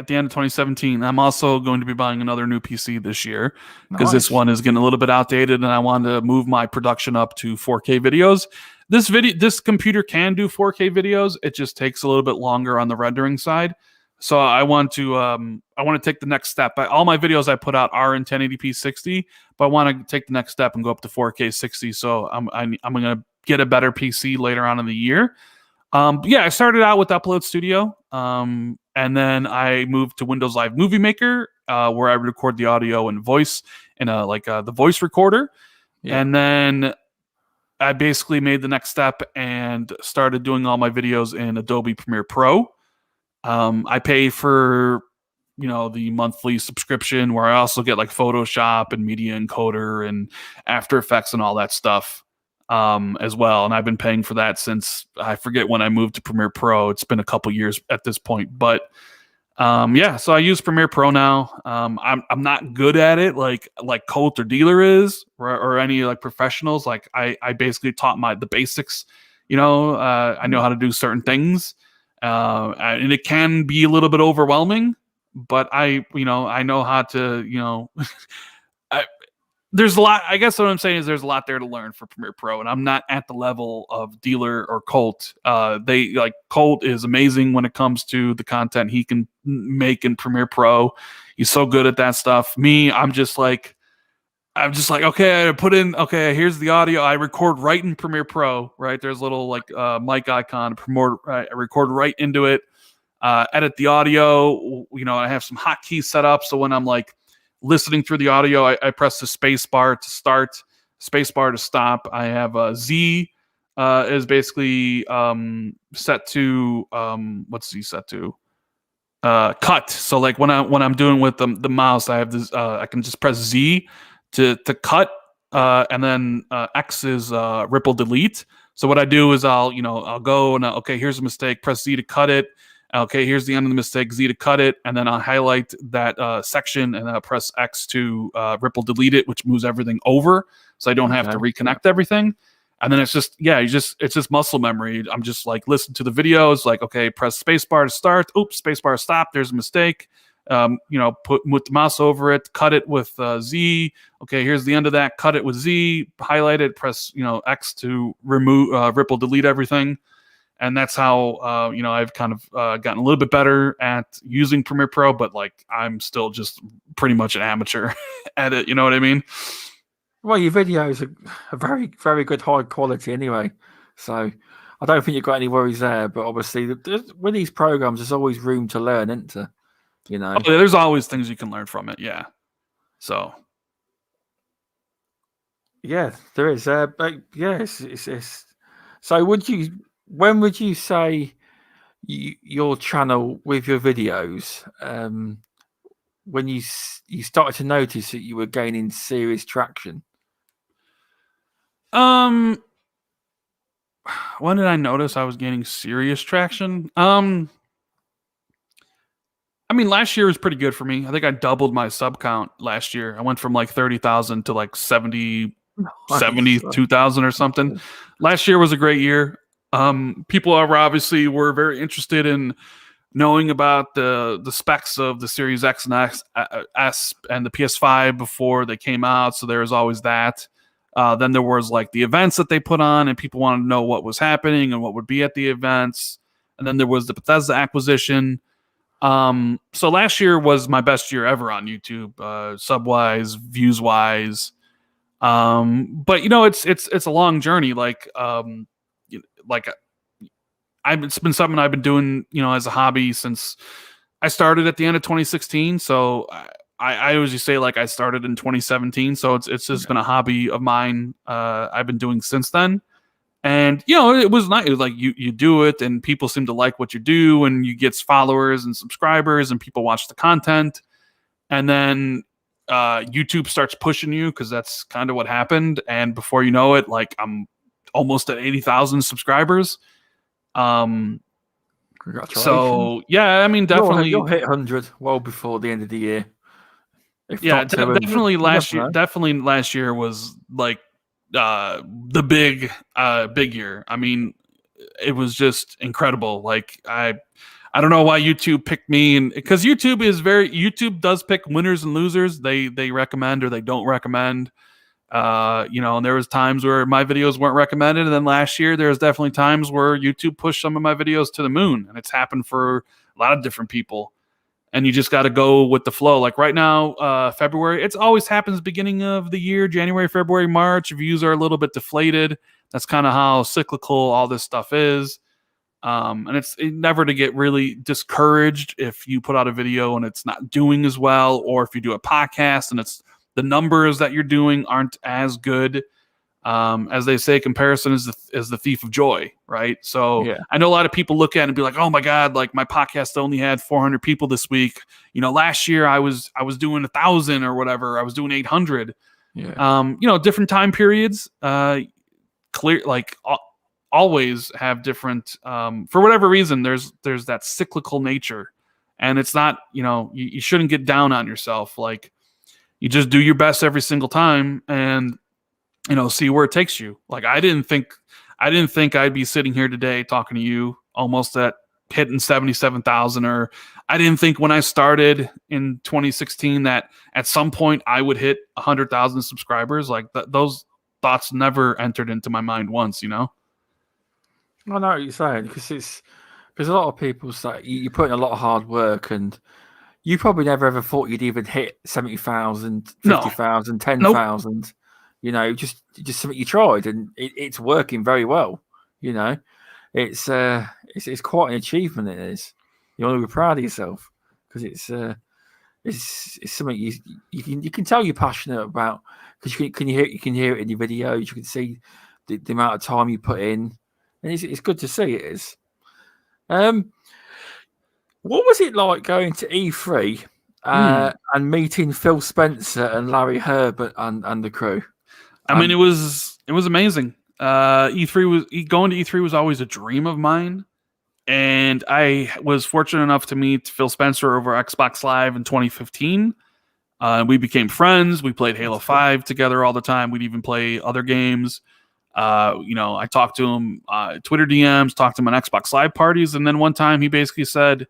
the end of 2017. I'm also going to be buying another new PC this year, because this one is getting a little bit outdated, and I wanted to move my production up to 4K videos. This computer can do 4K videos. It just takes a little bit longer on the rendering side. So I want to take the next step. All my videos I put out are in 1080p 60, but I want to take the next step and go up to 4K 60. So I'm going to get a better PC later on in the year. I started out with Upload Studio, and then I moved to Windows Live Movie Maker, where I record the audio and voice in the voice recorder. And then I basically made the next step and started doing all my videos in Adobe Premiere Pro. I pay for the monthly subscription where I also get like Photoshop and Media Encoder and After Effects and all that stuff as well. And I've been paying for that since I forget when I moved to Premiere Pro. It's been a couple years at this point, but yeah. So I use Premiere Pro now. I'm not good at it like Colt or Dealer is, or any like professionals. Like I basically taught the basics. I know how to do certain things, and it can be a little bit overwhelming. But I know how to, I, there's a lot. I guess what I'm saying is there's a lot there to learn for Premiere Pro, and I'm not at the level of Dealer or Colt. Colt is amazing when it comes to the content he can make in Premiere Pro. He's so good at that stuff. Me, I'm just like, okay, I put in, okay, here's the audio. I record right in Premiere Pro, right? There's a little like mic icon, I record right into it. Edit the audio. I have some hotkeys set up, so when I'm like listening through the audio, I press the space bar to start, space bar to stop. I have Z is basically set to what's Z set to? Cut. So like when I'm doing with the mouse, I have this. I can just press Z to cut, and then X is ripple delete. So what I do is I'll go and okay, here's a mistake. Press Z to cut it. Okay, here's the end of the mistake, Z to cut it, and then I'll highlight that section, and then I'll press X to ripple delete it, which moves everything over, so I don't have to reconnect everything. And then it's just it's just muscle memory. I'm just like listen to the videos, like okay, press spacebar to start. Oops, spacebar stop. There's a mistake. Move the mouse over it, cut it with Z. Okay, here's the end of that. Cut it with Z. Highlight it. Press X to remove ripple delete everything. And that's how, I've kind of gotten a little bit better at using Premiere Pro, but like I'm still just pretty much an amateur at it. You know what I mean? Well, your videos are very, very good, high quality anyway. So I don't think you've got any worries there. But obviously, with these programs, there's always room to learn, isn't there? Oh, there's always things you can learn from it. Yeah. So. Yeah, there is. But yeah, it's so when would you say your channel with your videos, when you started to notice that you were gaining serious traction? When did I notice I was gaining serious traction? I mean, last year was pretty good for me. I think I doubled my sub count last year. I went from like 30,000 to like 72,000 or something. Last year was a great year. People were very interested in knowing about the specs of the Series X and S and the PS5 before they came out. So there was always that. Then there was like the events that they put on, and people wanted to know what was happening and what would be at the events. And then there was the Bethesda acquisition. So last year was my best year ever on YouTube, sub-wise, views-wise. But it's a long journey. It's been something I've been doing, as a hobby since I started at the end of 2016. So I always just say like I started in 2017. So it's just been a hobby of mine. I've been doing since then. And it was nice. It was like you do it, and people seem to like what you do, and you get followers and subscribers, and people watch the content, and then YouTube starts pushing you because that's kind of what happened. And before you know it, like I'm almost at 80,000 subscribers. Congratulations. So yeah, I mean, definitely you'll hit 100 well before the end of the year. Yeah, definitely last year. Definitely last year was like the big year. I mean, it was just incredible. Like I don't know why YouTube picked me, and because YouTube does pick winners and losers. They recommend or they don't recommend. And there was times where my videos weren't recommended, and then last year there was definitely times where YouTube pushed some of my videos to the moon, and it's happened for a lot of different people. And you just got to go with the flow. Like right now, February, it always happens beginning of the year, January, February, March. Views are a little bit deflated. That's kind of how cyclical all this stuff is. And it's never to get really discouraged if you put out a video and it's not doing as well, or if you do a podcast and the numbers that you're doing aren't as good. As they say, comparison is the thief of joy, right? So Yeah. I know a lot of people look at it and be like, "Oh my God, like my podcast only had 400 people this week. Last year I was doing 1,000 or whatever. I was doing 800. Yeah. Different time periods. Clear, like always have different. For whatever reason, there's that cyclical nature, and it's not. You shouldn't get down on yourself. Like you just do your best every single time, and see where it takes you. Like I didn't think I'd be sitting here today talking to you almost at hitting 77,000, or I didn't think when I started in 2016 that at some point I would hit 100,000 subscribers. Like those thoughts never entered into my mind once, I know what you're saying, because a lot of people say you put in a lot of hard work, and you probably never ever thought you'd even hit 70,000, 50,000, 10,000. Nope. Just something you tried, and it's working very well. It's quite an achievement. It is. You want to be proud of yourself, because it's something you can tell you're passionate about, because you can hear it in your videos. You can see the amount of time you put in, and it's good to see. It is. What was it like going to E3 and meeting Phil Spencer and Larry Herbert and the crew? I mean, it was amazing. Going to E3 was always a dream of mine, and I was fortunate enough to meet Phil Spencer over Xbox Live in 2015. We became friends. We played Halo 5 together all the time. We'd even play other games. I talked to him Twitter DMs, talked to him on Xbox Live parties, and then one time he basically said,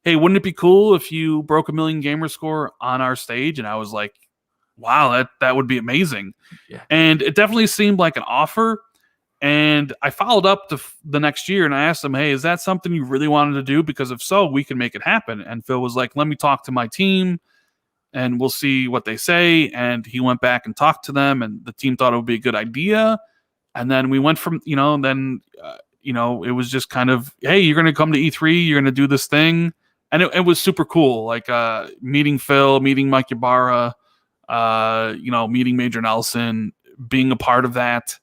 "Hey, wouldn't it be cool if you broke 1 million gamer score on our stage?" And I was like, "Wow, that would be amazing." Yeah. And it definitely seemed like an offer. And I followed up the next year and I asked him, "Hey, is that something you really wanted to do? Because if so, we can make it happen." And Phil was like, "Let me talk to my team and we'll see what they say." And he went back and talked to them, and the team thought it would be a good idea. And then we went from, it was just kind of, "Hey, you're going to come to E3, you're going to do this thing." And it was super cool. Like meeting Phil, meeting Mike Ybarra, meeting Major Nelson, being a part of that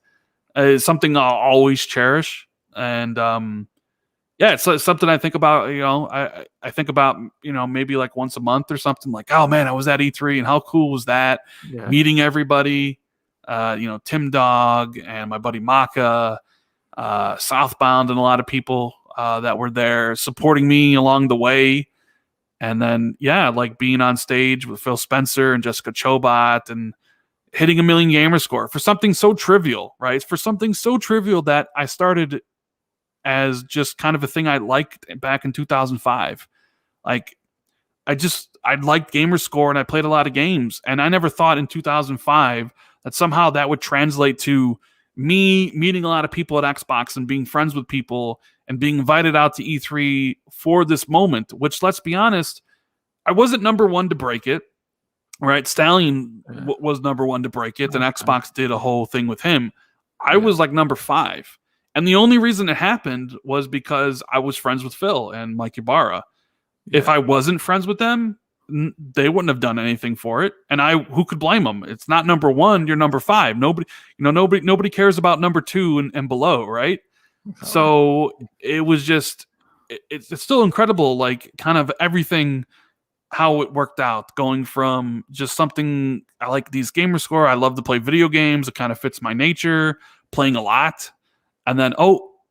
is something I'll always cherish. And it's something I think about. I think about maybe like once a month or something. Like, oh man, I was at E3 and how cool was that? Yeah. Meeting everybody, Tim Dog and my buddy Maka, Southbound, and a lot of people that were there supporting me along the way. And then, like being on stage with Phil Spencer and Jessica Chobot and hitting 1 million gamer score for something so trivial, right? For something so trivial that I started as just kind of a thing I liked back in 2005. Like, I liked gamer score and I played a lot of games. And I never thought in 2005 that somehow that would translate to me meeting a lot of people at Xbox and being friends with people and being invited out to E3 for this moment, which, let's be honest, I wasn't number one to break it, right? Stallion was number one to break it, and Xbox did a whole thing with him. I was like number 5. And the only reason it happened was because I was friends with Phil and Mike Ybarra. Yeah. If I wasn't friends with them, they wouldn't have done anything for it. And who could blame them? It's not number 1, you're number 5. Nobody cares about number 2 and below, right? Oh. So it was just, it's still incredible, like kind of everything, how it worked out, going from just something, I like these gamer score, I love to play video games, it kind of fits my nature, playing a lot. And then,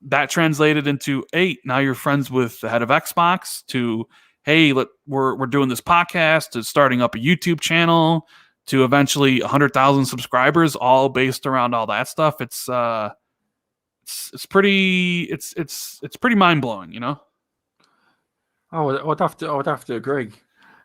that translated into, hey, now you're friends with the head of Xbox, to, hey, we're doing this podcast, to starting up a YouTube channel, to eventually 100,000 subscribers, all based around all that stuff. It's pretty mind blowing, I would have to agree.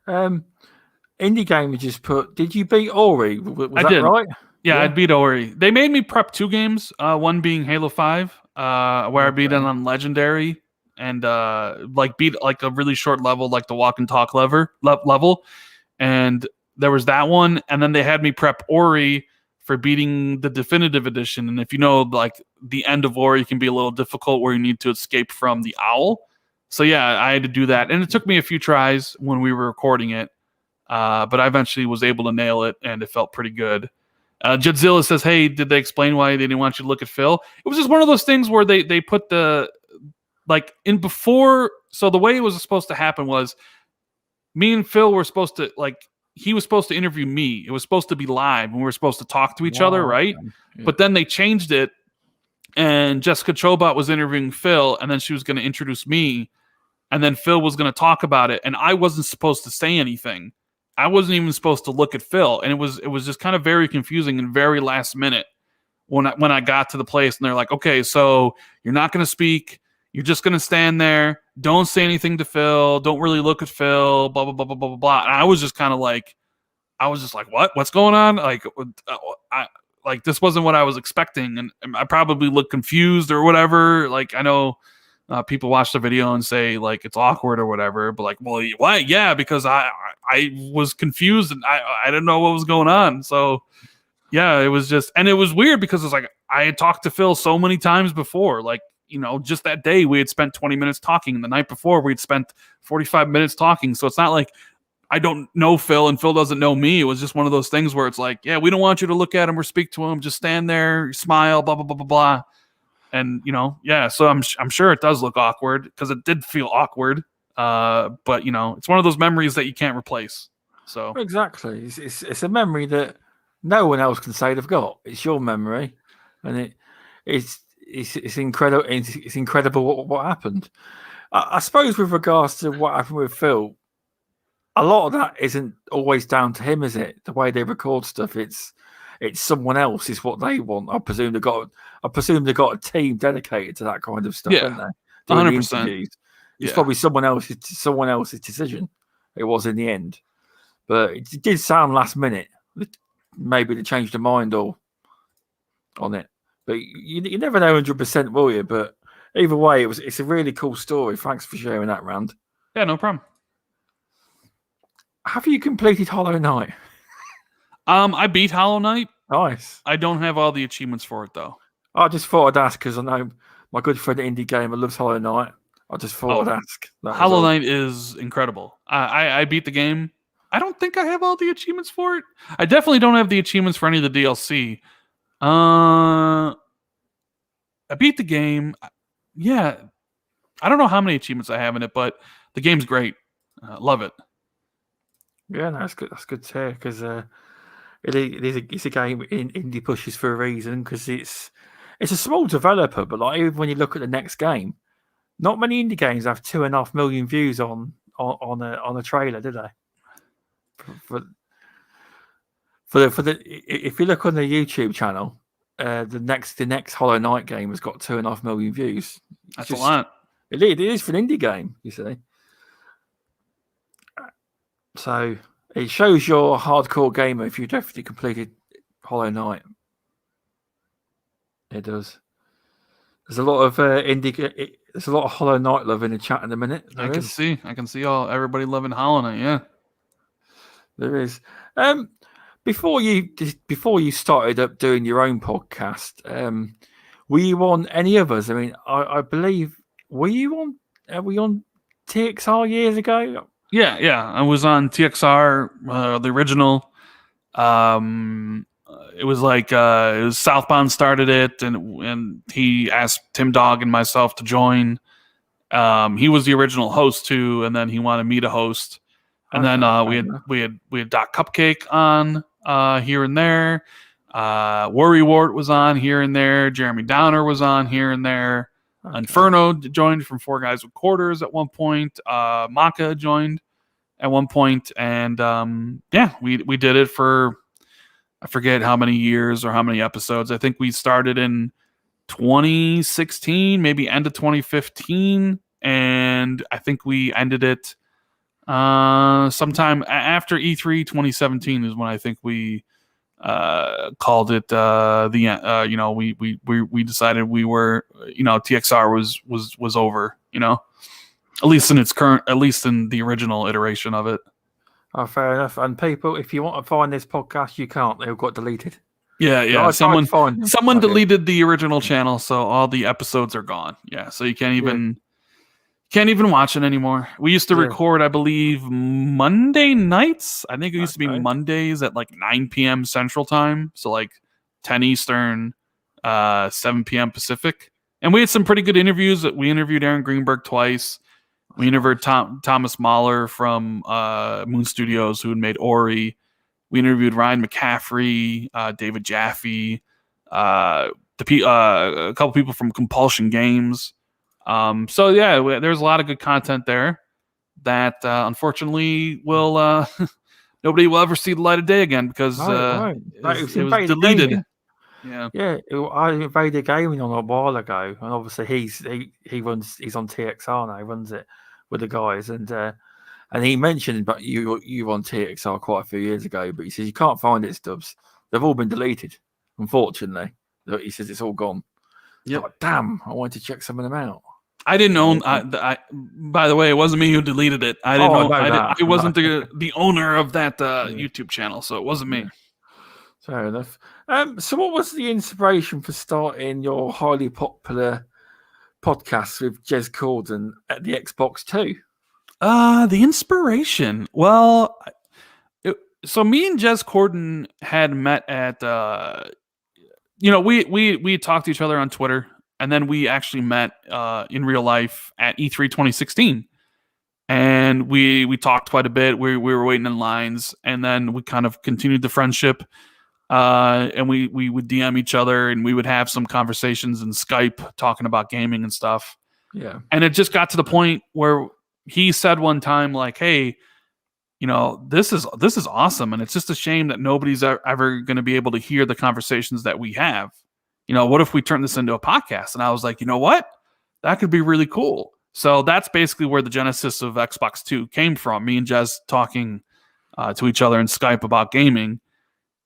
Indie Gamer just put, did you beat Ori? Was that right? Yeah, I beat Ori. They made me prep 2 games, one being Halo 5, where I beat it on Legendary, and beat like a really short level, like the walk and talk level. And there was that one, and then they had me prep Ori for beating the definitive edition. And if you know, like the end of Ori can be a little difficult, where you need to escape from the owl. So yeah, I had to do that, and it took me a few tries when we were recording it, but I eventually was able to nail it, and it felt pretty good. Jedzilla says, "Hey, did they explain why they didn't want you to look at Phil?" It was just one of those things where they put the in before. So the way it was supposed to happen was me and Phil were supposed to he was supposed to interview me. It was supposed to be live, and we were supposed to talk to each other, right? Yeah. But then they changed it, and Jessica Chobot was interviewing Phil, and then she was going to introduce me, and then Phil was going to talk about it, and I wasn't supposed to say anything. I wasn't even supposed to look at Phil, and it was just kind of very confusing and very last minute when I got to the place, and they're like, "Okay, so you're not going to speak. You're just going to stand there. Don't say anything to Phil. Don't really look at Phil, blah, blah, blah, blah, blah, blah, blah." And I was just kind of like, what? What's going on? This wasn't what I was expecting. And I probably looked confused or whatever. I know people watch the video and say, it's awkward or whatever. But, well, why? Yeah, because I was confused and I didn't know what was going on. So, yeah, it was just, and it was weird because it's I had talked to Phil so many times before. Just that day we had spent 20 minutes talking. The night before we had spent 45 minutes talking. So it's not like I don't know Phil and Phil doesn't know me. It was just one of those things where it's yeah, we don't want you to look at him or speak to him. Just stand there, smile, blah, blah, blah, blah, blah. And, yeah, so I'm sure it does look awkward because it did feel awkward. But, it's one of those memories that you can't replace. So exactly. It's a memory that no one else can say they've got. It's your memory. And it's incredible. It's incredible what happened. I suppose with regards to what happened with Phil, a lot of that isn't always down to him, is it? The way they record stuff, it's someone else. Is what they want. I presume they got a team dedicated to that kind of stuff, haven't they? 100%. It's probably someone else's decision. It was in the end, but it did sound last minute. Maybe they changed their mind on it. But you never know 100%, will you? But either way, it's a really cool story. Thanks for sharing that, Rand. Yeah, no problem. Have you completed Hollow Knight? I beat Hollow Knight. Nice. I don't have all the achievements for it though. I just thought I'd ask because I know my good friend Indie Gamer loves Hollow Knight. I just thought I'd ask. Hollow Knight is incredible. I beat the game. I don't think I have all the achievements for it. I definitely don't have the achievements for any of the DLC. I beat the game. Yeah. I don't know how many achievements I have in it, but the game's great. Love it. Yeah, no, that's good. That's good to hear because it's a game indie pushes for a reason because it's a small developer, but even when you look at the next game, not many indie games have 2.5 million views on a trailer, do they? If you look on the YouTube channel, the next Hollow Knight game has got 2.5 million views. That's a lot. It is for an indie game, you see. So it shows you're a hardcore gamer if you definitely completed Hollow Knight. It does. There's a lot of there's a lot of Hollow Knight love in the chat in a minute. I can see everybody loving Hollow Knight. Yeah, there is. Before you started up doing your own podcast, were you on any others? I mean, I believe were you on TXR years ago? Yeah. I was on TXR, the original. It was it was Southbound started it, and he asked Tim Dog and myself to join. He was the original host too, and then he wanted me to host. And then we had Doc Cupcake on here and there. Worry Wart was on here and there. Jeremy Downer was on here and there. Okay. Inferno joined from Four Guys with Quarters at one point. Maka joined at one point, and we did it for I forget how many years or how many episodes. I think we started in 2016, maybe end of 2015, and I think we ended it sometime after E3 2017 is when I think we called it we decided we were TXR was over, at least in the original iteration of it. Oh, fair enough. And people, if you want to find this podcast, you can't. They've got deleted. Yeah. Someone deleted the original channel, so all the episodes are gone. Yeah, so you can't even Can't even watch it anymore. We used to Yeah. record, I believe, Monday nights. I think it used to be Okay. Mondays at like 9 p.m. Central Time. So like 10 Eastern, 7 p.m. Pacific. And we had some pretty good interviews. We interviewed Aaron Greenberg twice. We That's interviewed nice. Thomas Mahler from Moon Studios, who had made Ori. We interviewed Ryan McCaffrey, David Jaffe, uh, a couple people from Compulsion Games. So yeah, there's a lot of good content there that unfortunately will nobody will ever see the light of day again because No, it won't. Like, it was it was Invader deleted. Gaming. Yeah. Yeah, I invaded gaming on a while ago, and obviously he's on TXR now, runs it with the guys, and he mentioned about you on TXR quite a few years ago, but he says you can't find it, Stubbs. They've all been deleted, unfortunately. He says it's all gone. Yep. Like, damn, I wanted to check some of them out. I didn't own. By the way, it wasn't me who deleted it. I didn't Oh, I know. know that. I wasn't No. the owner of that Yeah, YouTube channel, so it wasn't me. yeah. Fair enough. So what was the inspiration for starting your highly popular podcast with Jez Corden at the Xbox 2? The inspiration. Well, so me and Jez Corden had met at we talked to each other on Twitter, and then we actually met in real life at E3 2016, and we talked quite a bit. We were waiting in lines, and then we kind of continued the friendship. And we would DM each other, and we would have some conversations in Skype talking about gaming and stuff. Yeah. And it just got to the point where he said one time, like, "Hey, this is awesome, and it's just a shame that nobody's ever going to be able to hear the conversations that we have. What if we turn this into a podcast?" And I was like, you know what, that could be really cool. So that's basically where the genesis of Xbox 2 came from. Me and Jez talking to each other in Skype about gaming.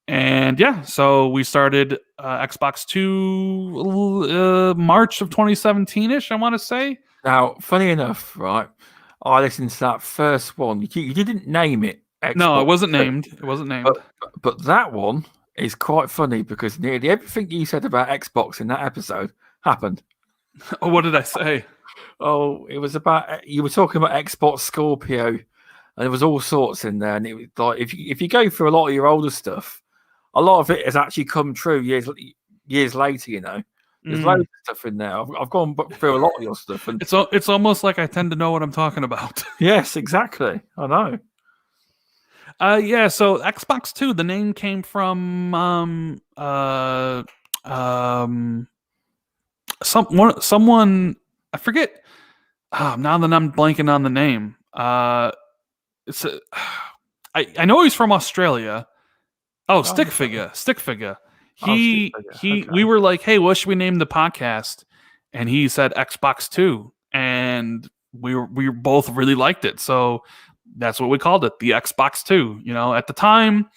And yeah, so we started Xbox 2 March of 2017-ish, I want to say. Now, funny enough, right? I listened to that first one. You didn't name it Xbox. No, it wasn't 2, named. It wasn't named. But that one is quite funny because nearly everything you said about Xbox in that episode happened. Oh, what did I say? Oh, it was about, you were talking about Xbox Scorpio, and there was all sorts in there. And it was like, if you go through a lot of your older stuff, a lot of it has actually come true years later. There's loads of stuff in there. I've gone through a lot of your stuff, and it's almost like I tend to know what I'm talking about. Yes, exactly. I know. Yeah. So Xbox 2, the name came from someone, I forget. Now that I'm blanking on the name. It's I know he's from Australia. Oh, Stickfigure. Okay. We were like, hey, what should we name the podcast? And he said Xbox 2, and we both really liked it, so that's what we called it, the Xbox 2. At the time,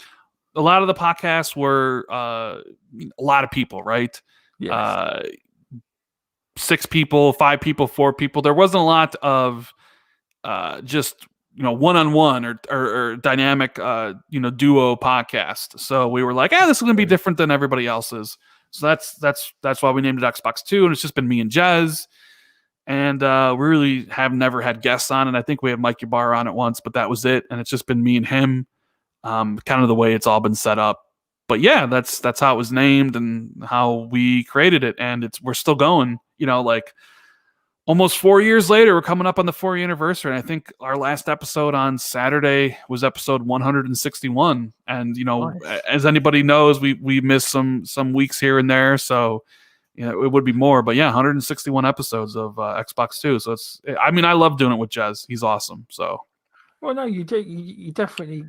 a lot of the podcasts were a lot of people, right? Yes. 6 people, 5 people, 4 people. There wasn't a lot of just one-on-one or dynamic duo podcast. So we were like, this is going to be different than everybody else's. So that's why we named it Xbox 2, and it's just been me and Jez. And we really have never had guests on it. I think we had Mike Ybarra on it once, but that was it. And it's just been me and him, kind of the way it's all been set up. But yeah, that's how it was named and how we created it. And we're still going, like almost 4 years later. We're coming up on the 4-year anniversary. And I think our last episode on Saturday was episode 161. And, Nice. as anybody knows, we missed some weeks here and there. So, it would be more, but yeah, 161 episodes of Xbox 2. So I love doing it with Jez. He's awesome. So, Well, no, you do. You definitely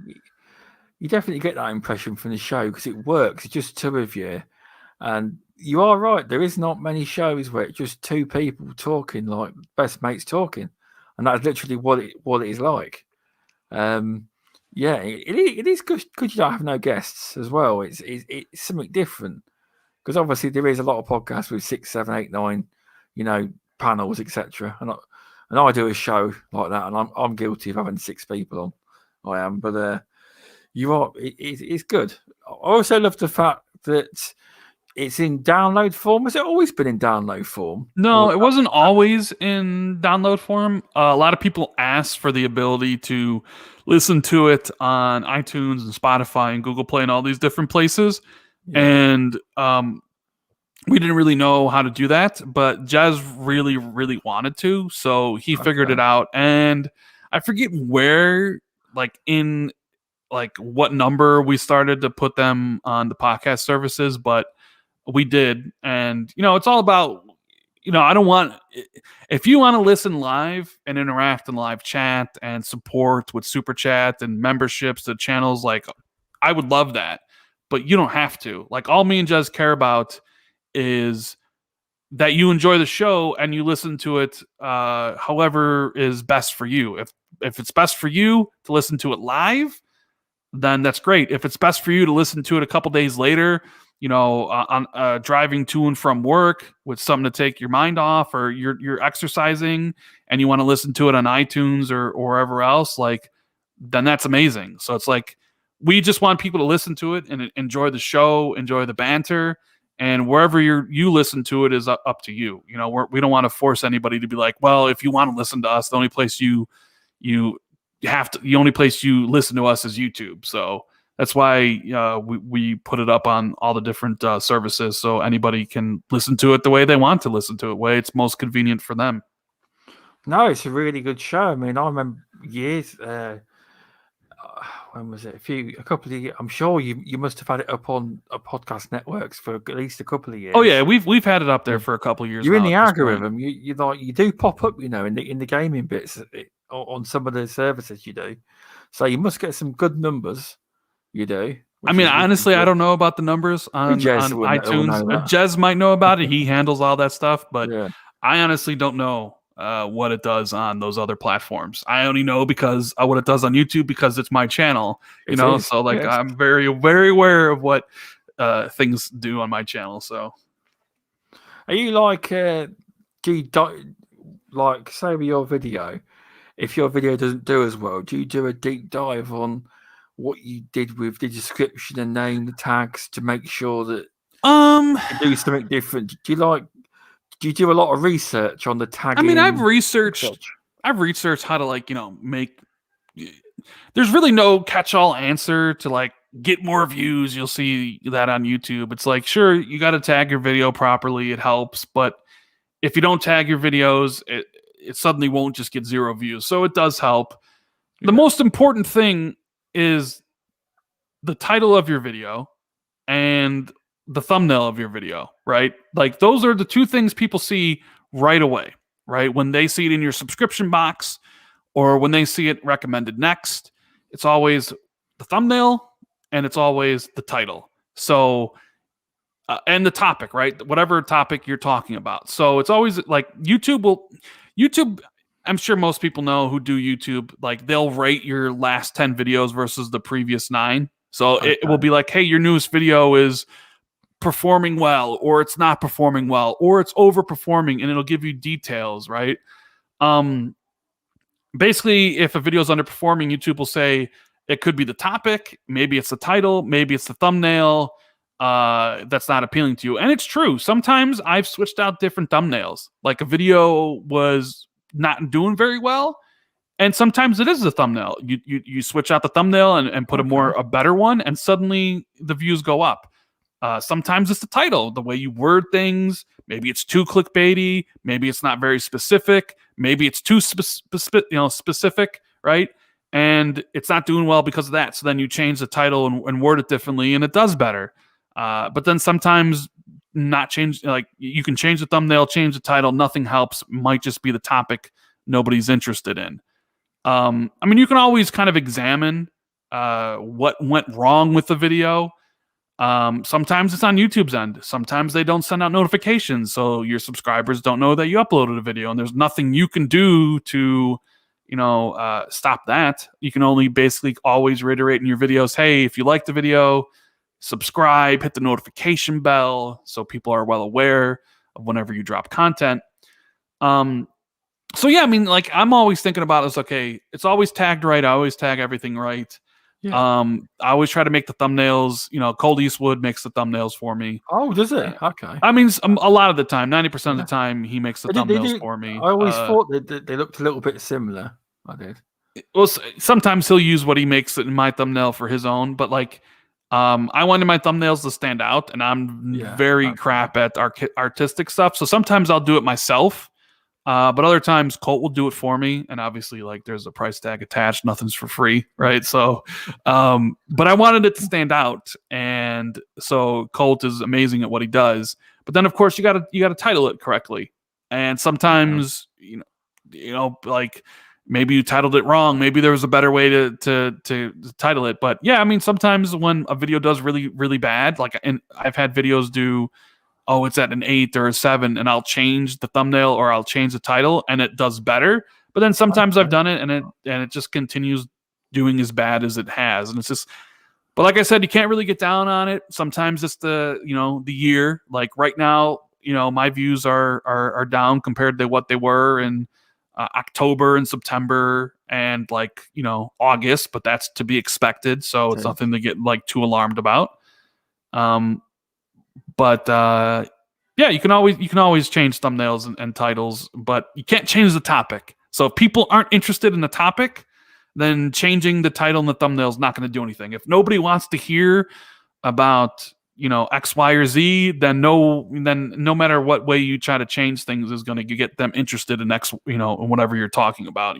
get that impression from the show because it works. It's just two of you, and you are right. There is not many shows where it's just two people talking, like best mates talking, and that's literally what it is like. Yeah, it is good. You don't have no guests as well. It's something different. Because obviously there is a lot of podcasts with 6, 7, 8, 9, panels, etc. And I do a show like that, and I'm guilty of having 6 people on. I am, but you are. It's good. I also love the fact that it's in download form. Has it always been in download form? No, Or it wasn't always in download form. A lot of people asked for the ability to listen to it on iTunes and Spotify and Google Play and all these different places. yeah, And we didn't really know how to do that, but Jez really, really wanted to. So he figured it okay, out. And I forget where, like, in like what number we started to put them on the podcast services, but we did. And, it's all about, I don't want, if you want to listen live and interact in live chat and support with super chat and memberships to channels, like, I would love that, but you don't have to. Like, all me and Jez care about is that you enjoy the show and you listen to it however is best for you. If it's best for you to listen to it live, then that's great. If it's best for you to listen to it a couple days later, on driving to and from work with something to take your mind off, or you're exercising and you want to listen to it on iTunes or wherever else, like, then that's amazing. So it's like, we just want people to listen to it and enjoy the show, enjoy the banter, and wherever you listen to it is up to you. We don't want to force anybody to be like, well, if you want to listen to us, the only place you have to, the only place you listen to us is YouTube. So that's why we put it up on all the different services, so anybody can listen to it the way they want to listen to it, way it's most convenient for them. no, it's a really good show. I mean, I remember years. When was it? A couple of years. I'm sure you must have had it up on podcast networks for at least a couple of years. Oh yeah, we've had it up there for a couple of years. You're now in the at this point. algorithm. You do pop up, in the gaming bits on some of the services you do. So you must get some good numbers. You do. I mean, honestly, I don't know about the numbers on Jez will iTunes. know that. Jez might know about it. He handles all that stuff, but Yeah. I honestly don't know what it does on those other platforms. I only know because what it does on YouTube, because it's my channel. It is, so like, yes. I'm very, very aware of what things do on my channel. So, are you like, like, say with your video, if your video doesn't do as well, do you do a deep dive on what you did with the description and name, the tags, to make sure that you do something different? Do you do a lot of research on the tagging? I mean, I've researched how to, like, make. There's really no catch-all answer to, like, get more views. You'll see that on YouTube. It's like, sure, you got to tag your video properly. It helps, but if you don't tag your videos, it suddenly won't just get 0 views. So it does help. Yeah. The most important thing is the title of your video and the thumbnail of your video, right? Like, those are the 2 things people see right away, right? When they see it in your subscription box or when they see it recommended next, it's always the thumbnail and it's always the title. So, and the topic, right? Whatever topic you're talking about. So it's always like YouTube, I'm sure most people know who do YouTube, like, they'll rate your last 10 videos versus the previous 9. So okay. It will be like, hey, your newest video is performing well, or it's not performing well, or it's overperforming, and it'll give you details, right? Basically, if a video is underperforming, YouTube will say it could be the topic, maybe it's the title, maybe it's the thumbnail that's not appealing to you. And it's true. Sometimes I've switched out different thumbnails. Like, a video was not doing very well, and sometimes it is the thumbnail. You switch out the thumbnail and put a better one, and suddenly the views go up. Sometimes it's the title, the way you word things. Maybe it's too clickbaity. Maybe it's not very specific. Maybe it's too specific, right? And it's not doing well because of that. So then you change the title and word it differently, and it does better. But then sometimes not change, like, you can change the thumbnail, change the title, nothing helps. It might just be the topic nobody's interested in. I mean, you can always kind of examine what went wrong with the video. Sometimes it's on YouTube's end. Sometimes they don't send out notifications, so your subscribers don't know that you uploaded a video, and there's nothing you can do to, stop that. You can only basically always reiterate in your videos, hey, if you like the video, subscribe, hit the notification bell, so people are well aware of whenever you drop content. So yeah, I mean, like, I'm always thinking about this, okay, it's always tagged right. I always tag everything right. Yeah. I always try to make the thumbnails. Cold Eastwood makes the thumbnails for me. Oh, does it? Okay. I mean, a lot of the time, 90% of Yeah. the time, he makes the They thumbnails do. for me. I always thought they looked a little bit similar. I did. Well, sometimes he'll use what he makes in my thumbnail for his own, but like, I wanted my thumbnails to stand out, and I'm very crap at artistic stuff. So sometimes I'll do it myself, but other times Colt will do it for me. And obviously, like, there's a price tag attached; nothing's for free, right? So, but I wanted it to stand out, and so Colt is amazing at what he does. But then, of course, you gotta title it correctly, and sometimes like, maybe you titled it wrong. Maybe there was a better way to title it. But yeah, I mean, sometimes when a video does really, really bad, like, and I've had videos do, oh, it's at an 8 or a 7, and I'll change the thumbnail or I'll change the title, and it does better. But then sometimes I've done it, and it just continues doing as bad as it has, and it's just. But like I said, you can't really get down on it. Sometimes it's the year. Like right now, my views are down compared to what they were in October and September and August, but that's to be expected. So it's nothing to get like too alarmed about. But yeah, you can always change thumbnails and titles, but you can't change the topic. So if people aren't interested in the topic, then changing the title and the thumbnail is not going to do anything. If nobody wants to hear about X, Y, or Z, then no matter what way you try to change things is going to get them interested in X, in whatever you're talking about,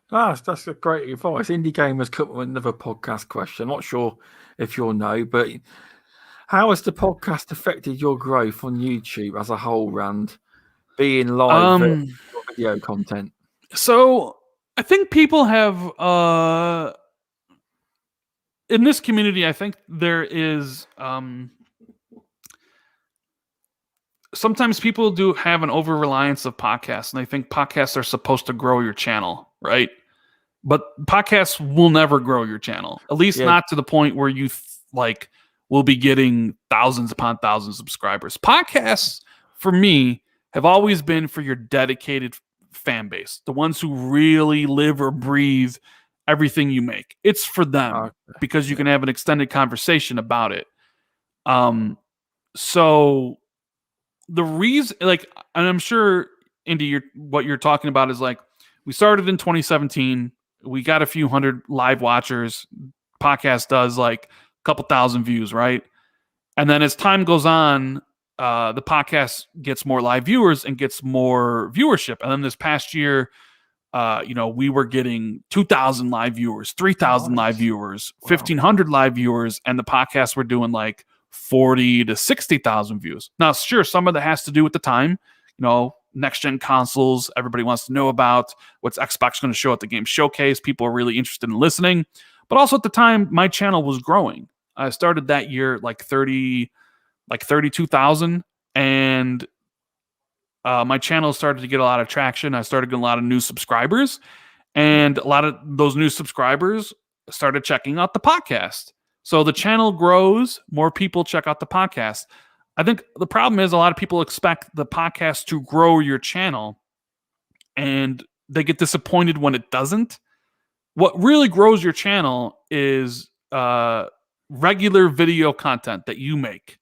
That's a great advice. Indie Gamers come with another podcast question. Not sure if you'll know, but how has the podcast affected your growth on YouTube as a whole, Rand? Being live video content. So I think people have in this community, I think there is sometimes people do have an over-reliance of podcasts, and they think podcasts are supposed to grow your channel, right? But podcasts will never grow your channel, at least not to the point where you will be getting thousands upon thousands of subscribers. Podcasts, for me, have always been for your dedicated fan base, the ones who really live or breathe everything you make. It's for them because you can have an extended conversation about it. So the reason, and I'm sure, Indy, what you're talking about is we started in 2017. We got a few hundred live watchers. Podcast does a couple thousand views, right? And then as time goes on, the podcast gets more live viewers and gets more viewership. And then this past year, we were getting 2,000 live viewers, 3,000 live viewers, 1,500 live viewers, and the podcasts were doing 40 to 60,000 views. Now, sure, some of that has to do with the time, next-gen consoles, everybody wants to know about what's Xbox going to show at the game showcase. People are really interested in listening. But also at the time, my channel was growing. I started that year 32,000, and my channel started to get a lot of traction. I started getting a lot of new subscribers, and a lot of those new subscribers started checking out the podcast. So the channel grows, more people check out the podcast. I think the problem is a lot of people expect the podcast to grow your channel, and they get disappointed when it doesn't. What really grows your channel is regular video content that you make,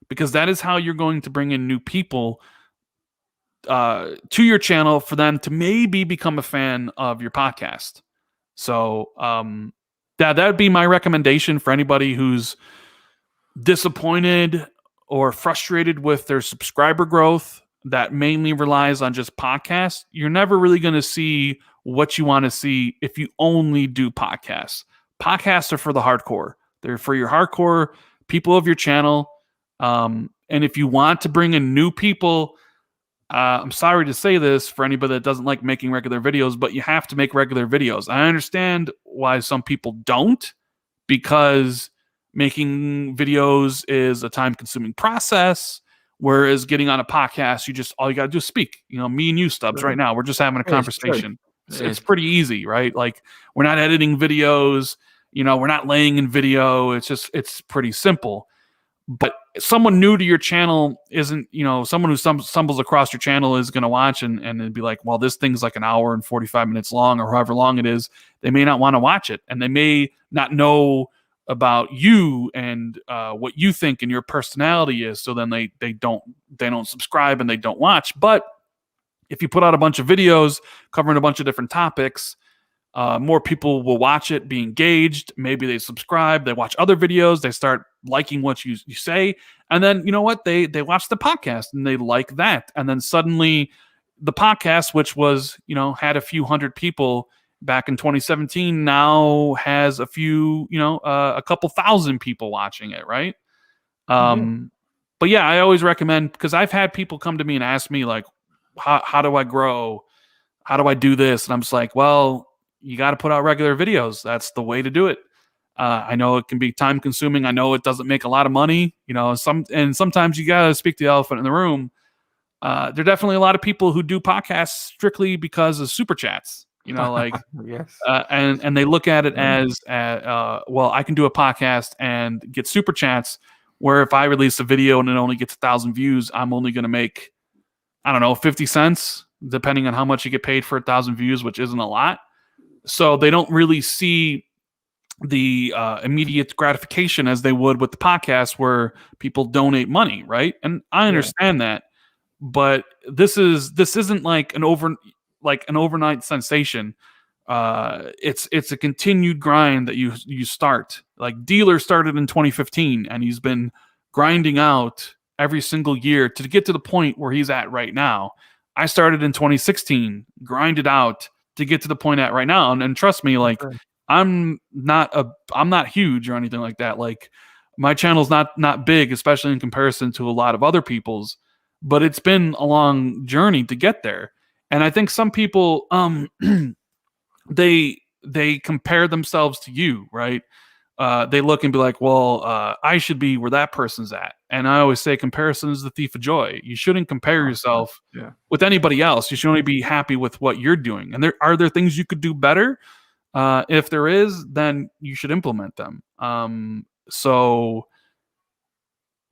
because that is how you're going to bring in new people to your channel for them to maybe become a fan of your podcast. So that would be my recommendation for anybody who's disappointed or frustrated with their subscriber growth that mainly relies on just podcasts. You're never really going to see what you want to see if you only do podcasts. Podcasts are for the hardcore. They're for your hardcore people of your channel. And if you want to bring in new people, I'm sorry to say this for anybody that doesn't like making regular videos, but you have to make regular videos. I understand why some people don't, because making videos is a time-consuming process, whereas getting on a podcast, all you got to do is speak. Me and you, Stubbs, right now, we're just having a conversation. It's pretty easy, right? We're not editing videos, we're not laying in video. It's pretty simple. But someone new to your channel isn't, someone who stumbles across your channel is going to watch and it'd be like, well, this thing's like an hour and 45 minutes long or however long it is. They may not want to watch it, and they may not know about you and what you think and your personality is. So then they don't subscribe and they don't watch. But if you put out a bunch of videos covering a bunch of different topics, more people will watch it, be engaged. Maybe they subscribe, they watch other videos, they start liking what you say. And then, you know what? They watch the podcast and they like that. And then suddenly the podcast, which was, had a few hundred people back in 2017, now has a few, a couple thousand people watching it. Right. But yeah, I always recommend, because I've had people come to me and ask me like, how do I grow? How do I do this? And I'm just like, well, you got to put out regular videos. That's the way to do it. I know it can be time consuming. I know it doesn't make a lot of money, sometimes you got to speak to the elephant in the room. There are definitely a lot of people who do podcasts strictly because of super chats, yes. And they look at it as, well, I can do a podcast and get super chats, where if I release a video and it only gets 1,000 views, I'm only going to make, I don't know, 50 cents, depending on how much you get paid for 1,000 views, which isn't a lot. So they don't really see the immediate gratification as they would with the podcast, where people donate money, right? And I understand that, but this isn't like an overnight sensation. It's a continued grind that you start. Like Dealer started in 2015, and he's been grinding out every single year to get to the point where he's at right now. I started in 2016, grinded out to get to the point at right now. And trust me, like, I'm not huge or anything like that. Like, my channel's not big, especially in comparison to a lot of other people's, but it's been a long journey to get there. And I think some people, they compare themselves to you, right? They look and be like, well, I should be where that person's at. And I always say comparison is the thief of joy. You shouldn't compare yourself with anybody else. You should only be happy with what you're doing. And are there things you could do better? If there is, then you should implement them.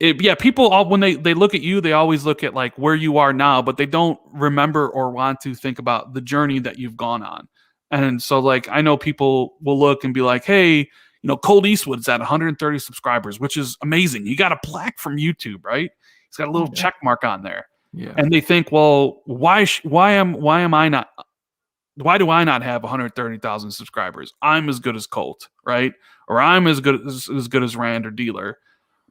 People when they look at you, they always look at like where you are now, but they don't remember or want to think about the journey that you've gone on. And so, like, I know people will look and be like, hey, Colt Eastwood's at 130 subscribers, which is amazing. He got a plaque from YouTube, right? He's got a little check mark on there. Yeah. And they think, well, why do I not have 130,000 subscribers? I'm as good as Colt, right? Or I'm as good as Rand or Dealer.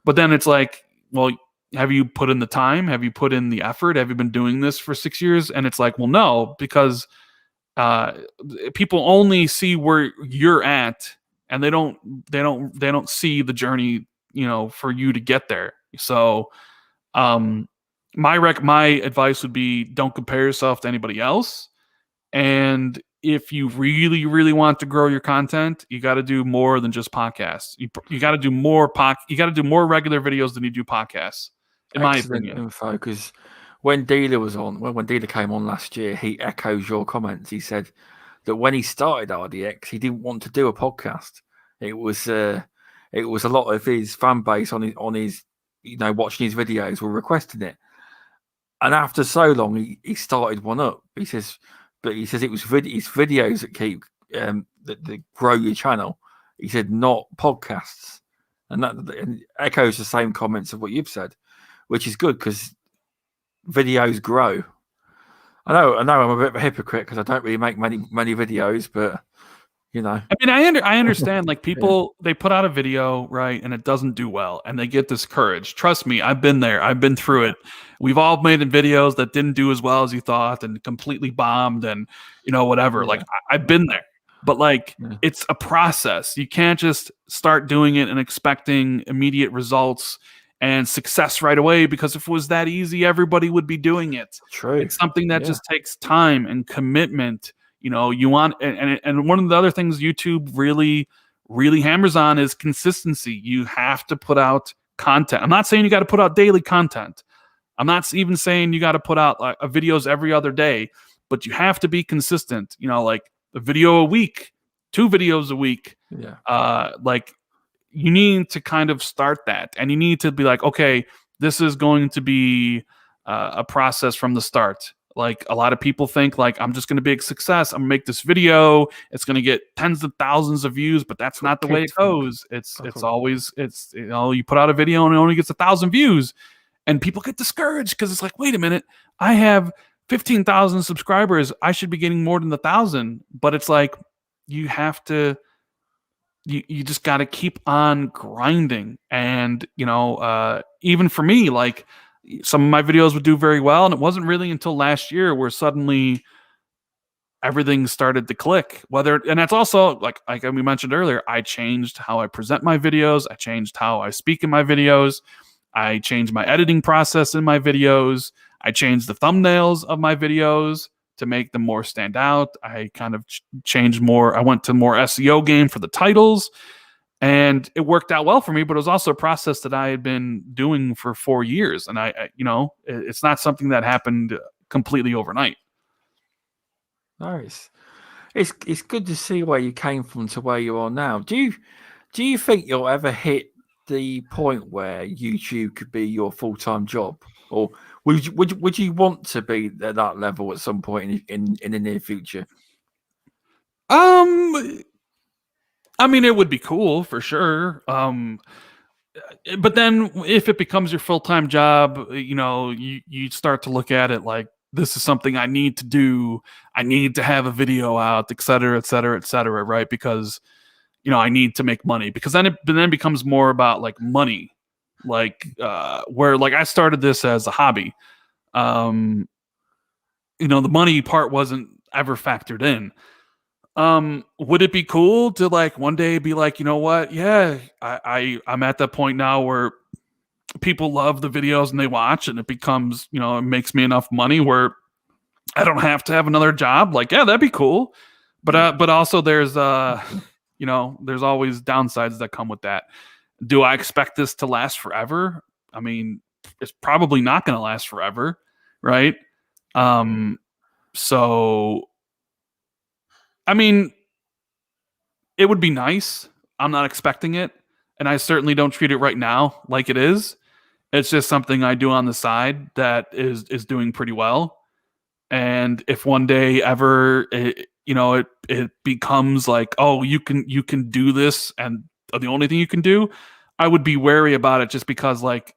But then it's like, well, have you put in the time? Have you put in the effort? Have you been doing this for 6 years? And it's like, well, no, because people only see where you're at, and they don't see the journey, for you to get there. So, my advice would be, don't compare yourself to anybody else. And if you really, really want to grow your content, you got to do more than just podcasts. You got to do more you got to do more regular videos than you do podcasts, in my opinion. Info, because when Dealer was on, when Dealer came on last year, he echoes your comments. He said that when he started RDX, he didn't want to do a podcast. It was a lot of his fan base on his watching his videos were requesting it. And after so long, he started one up. He says it was his videos that keep that grow your channel. He said, not podcasts, and that echoes the same comments of what you've said, which is good because videos grow. I know I'm a bit of a hypocrite because I don't really make many videos, but I mean, I understand. Like, people, they put out a video, right, and it doesn't do well, and they get discouraged. Trust me, I've been there. I've been through it. We've all made videos that didn't do as well as you thought, and completely bombed, and whatever. Like, I've been there. But like, it's a process. You can't just start doing it and expecting immediate results and success right away, because if it was that easy, everybody would be doing it. True. It's something that just takes time and commitment. You want, and one of the other things YouTube really, really hammers on is consistency. You have to put out content. I'm not saying you got to put out daily content. I'm not even saying you got to put out videos every other day, but you have to be consistent. Like a video a week, 2 videos a week. Yeah. Like, you need to kind of start that, and you need to be like, okay, this is going to be a process from the start. Like a lot of people think like I'm just going to be a success. I'm gonna make this video. It's going to get tens of thousands of views, but that's That's what not the way it kids think. goes. It's That's it's what. always it's you put out a video and it only gets 1,000 views, and people get discouraged because it's like, wait a minute, I have 15,000 subscribers. I should be getting more than 1,000. But it's like you have to you just got to keep on grinding. And even for me, like some of my videos would do very well, and it wasn't really until last year where suddenly everything started to click. And that's also like we mentioned earlier, I changed how I present my videos, I changed how I speak in my videos, I changed my editing process in my videos, I changed the thumbnails of my videos to make them more stand out. I kind of changed more. I went to more SEO game for the titles, and it worked out well for me. But it was also a process that I had been doing for 4 years, and it's not something that happened completely overnight. Nice. It's good to see where you came from to where you are now. Do you think you'll ever hit the point where YouTube could be your full-time job, or would you want to be at that level at some point in the near future? I mean, it would be cool for sure. But then if it becomes your full-time job, you start to look at it like, this is something I need to do. I need to have a video out, et cetera, et cetera, et cetera, right? Because, I need to make money, because then it becomes more about like money, like where like I started this as a hobby. The money part wasn't ever factored in. Would it be cool to like one day be like, you know what? Yeah, I'm at that point now where people love the videos and they watch, and it becomes, it makes me enough money where I don't have to have another job. Like, yeah, that'd be cool. But also there's there's always downsides that come with that. Do I expect this to last forever? I mean, it's probably not going to last forever, right? So I mean, it would be nice. I'm not expecting it, and I certainly don't treat it right now like it is. It's just something I do on the side that is doing pretty well. And if one day ever it becomes like, oh, you can do this, and the only thing you can do, I would be wary about it, just because like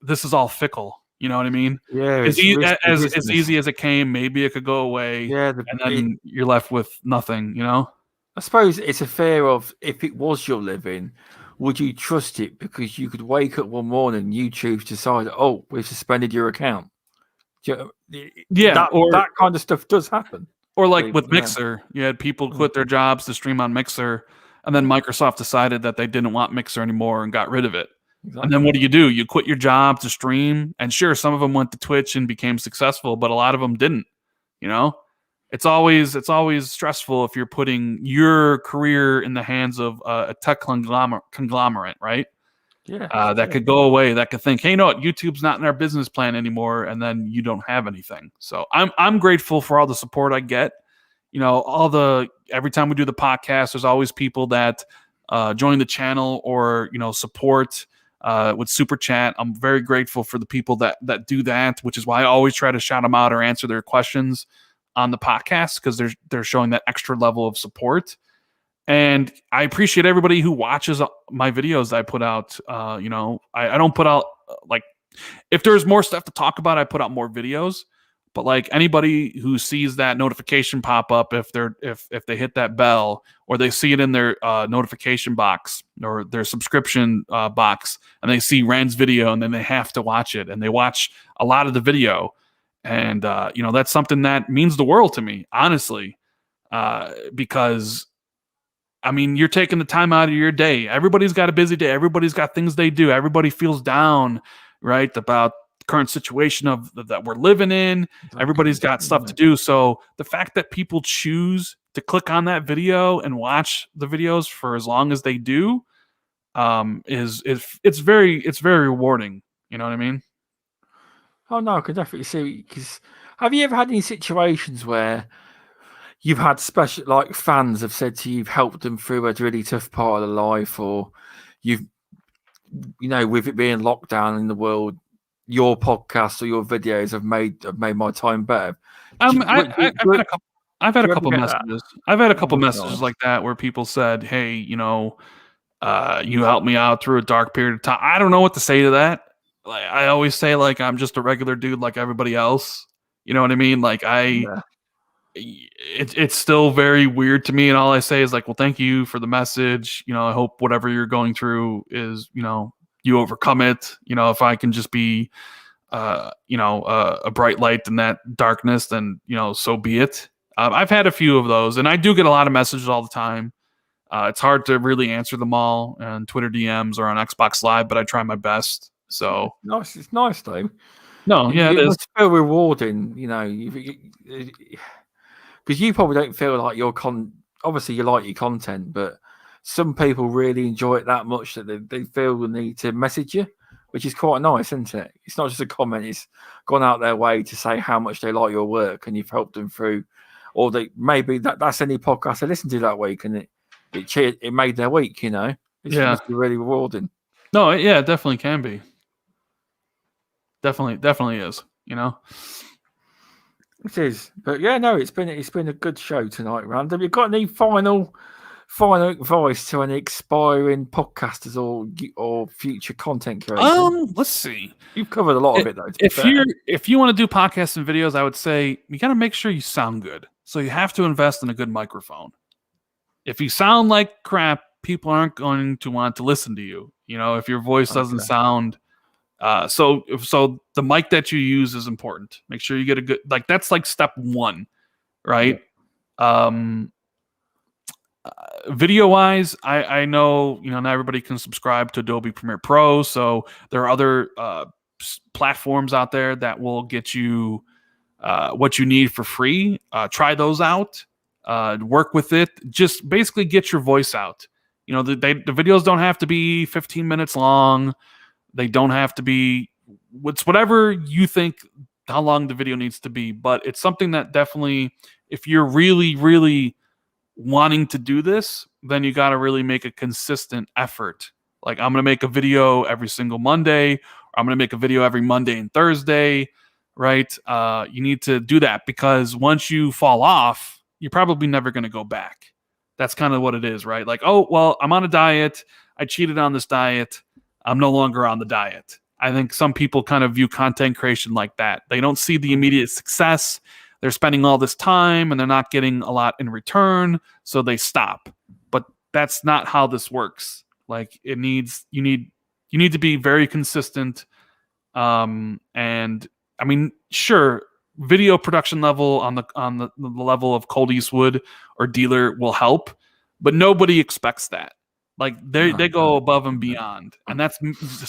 this is all fickle. You know what I mean? Yeah, it's risky As business. easy as it came, maybe it could go away, Yeah, and then you're left with nothing. I suppose it's a fear of, if it was your living, would you trust it? Because you could wake up one morning and YouTube decide, oh, we've suspended your account. Yeah, That kind of stuff does happen. or like Believe it with or not. Mixer, you had people quit their jobs to stream on Mixer, and then Microsoft decided that they didn't want Mixer anymore and got rid of it. And then Exactly. what do? You quit your job to stream, and sure, some of them went to Twitch and became successful, but a lot of them didn't. You know, it's always stressful if you're putting your career in the hands of a tech conglomerate, right? Yeah. That could go away. That could think, hey, no, YouTube's not in our business plan anymore, and then you don't have anything. So I'm grateful for all the support I get. Every time we do the podcast, there's always people that join the channel or support with super chat. I'm very grateful for the people that do that, which is why I always try to shout them out or answer their questions on the podcast, because they're showing that extra level of support. And I appreciate everybody who watches my videos that I put out. I don't put out like, if there's more stuff to talk about, I put out more videos. But like anybody who sees that notification pop up, if they hit that bell, or they see it in their notification box or their subscription box, and they see Rand's video, and then they have to watch it, and they watch a lot of the video, and that's something that means the world to me, honestly, because I mean, you're taking the time out of your day. Everybody's got a busy day. Everybody's got things they do. Everybody feels down, right, about the current situation that we're living in. Exactly. Everybody's got stuff to do. So the fact that people choose to click on that video and watch the videos for as long as they do, it's very rewarding. You know what I mean? Oh no, I can definitely see. Because have you ever had any situations where you've had special, like, fans have said to you, you've helped them through a really tough part of their life, or you've, with it being lockdown in the world, your podcast or your videos have made my time better. Do I, you, I I've had a couple. I've had a do you ever couple get that? messages. I've had a couple Oh, messages nice. like that where people said, "Hey, you helped me out through a dark period of time." I don't know what to say to that. Like I always say, like I'm just a regular dude like everybody else. You know what I mean? Like Yeah. it's still very weird to me, and all I say is like, "Well, thank you for the message. I hope whatever you're going through is, you overcome it. If I can just be, a bright light in that darkness, then so be it." I've had a few of those, and I do get a lot of messages all the time. It's hard to really answer them all on Twitter DMs or on Xbox Live, but I try my best. So Nice. It's nice though. no, yeah, it It is. must feel rewarding, because you probably don't feel like obviously you like your content, but some people really enjoy it that much that they feel the need to message you, which is quite nice, isn't it? It's not just a comment; it's gone out their way to say how much they like your work and you've helped them through, or maybe that's any podcast they listen to that week, and it made their week. It Yeah. must be really rewarding. No, yeah, it definitely can be. Definitely is. It is, but yeah, no, it's been a good show tonight, Rand. Have you got any final advice to any aspiring podcasters or future content creators? Let's see. You've covered a lot of it though. To be If fair. you want to do podcasts and videos, I would say you got to make sure you sound good. So you have to invest in a good microphone. If you sound like crap, people aren't going to want to listen to you. If your voice doesn't Okay. sound so the mic that you use is important. Make sure you get a good, that's like step one, right? Yeah. Video wise, I know not everybody can subscribe to Adobe Premiere Pro, so there are other platforms out there that will get you what you need for free. Try those out. Work with it. Just basically get your voice out. The videos don't have to be 15 minutes long. They don't have to be. It's whatever you think how long the video needs to be, but it's something that definitely, if you're really, really wanting to do this, then you got to really make a consistent effort. Like I'm going to make a video every single Monday, or I'm going to make a video every Monday and Thursday, right? You need to do that because once you fall off, you're probably never going to go back. That's kind of what it is, right? Like, oh, well, I'm on a diet. I cheated on this diet. I'm no longer on the diet. I think some people kind of view content creation like that. They don't see the immediate success. They're spending all this time and they're not getting a lot in return, so they stop. But that's not how this works. Like you need to be very consistent. And I mean, sure, video production level on the level of Cold Eastwood or Dealer will help, but nobody expects that. Like they go above and beyond, and that's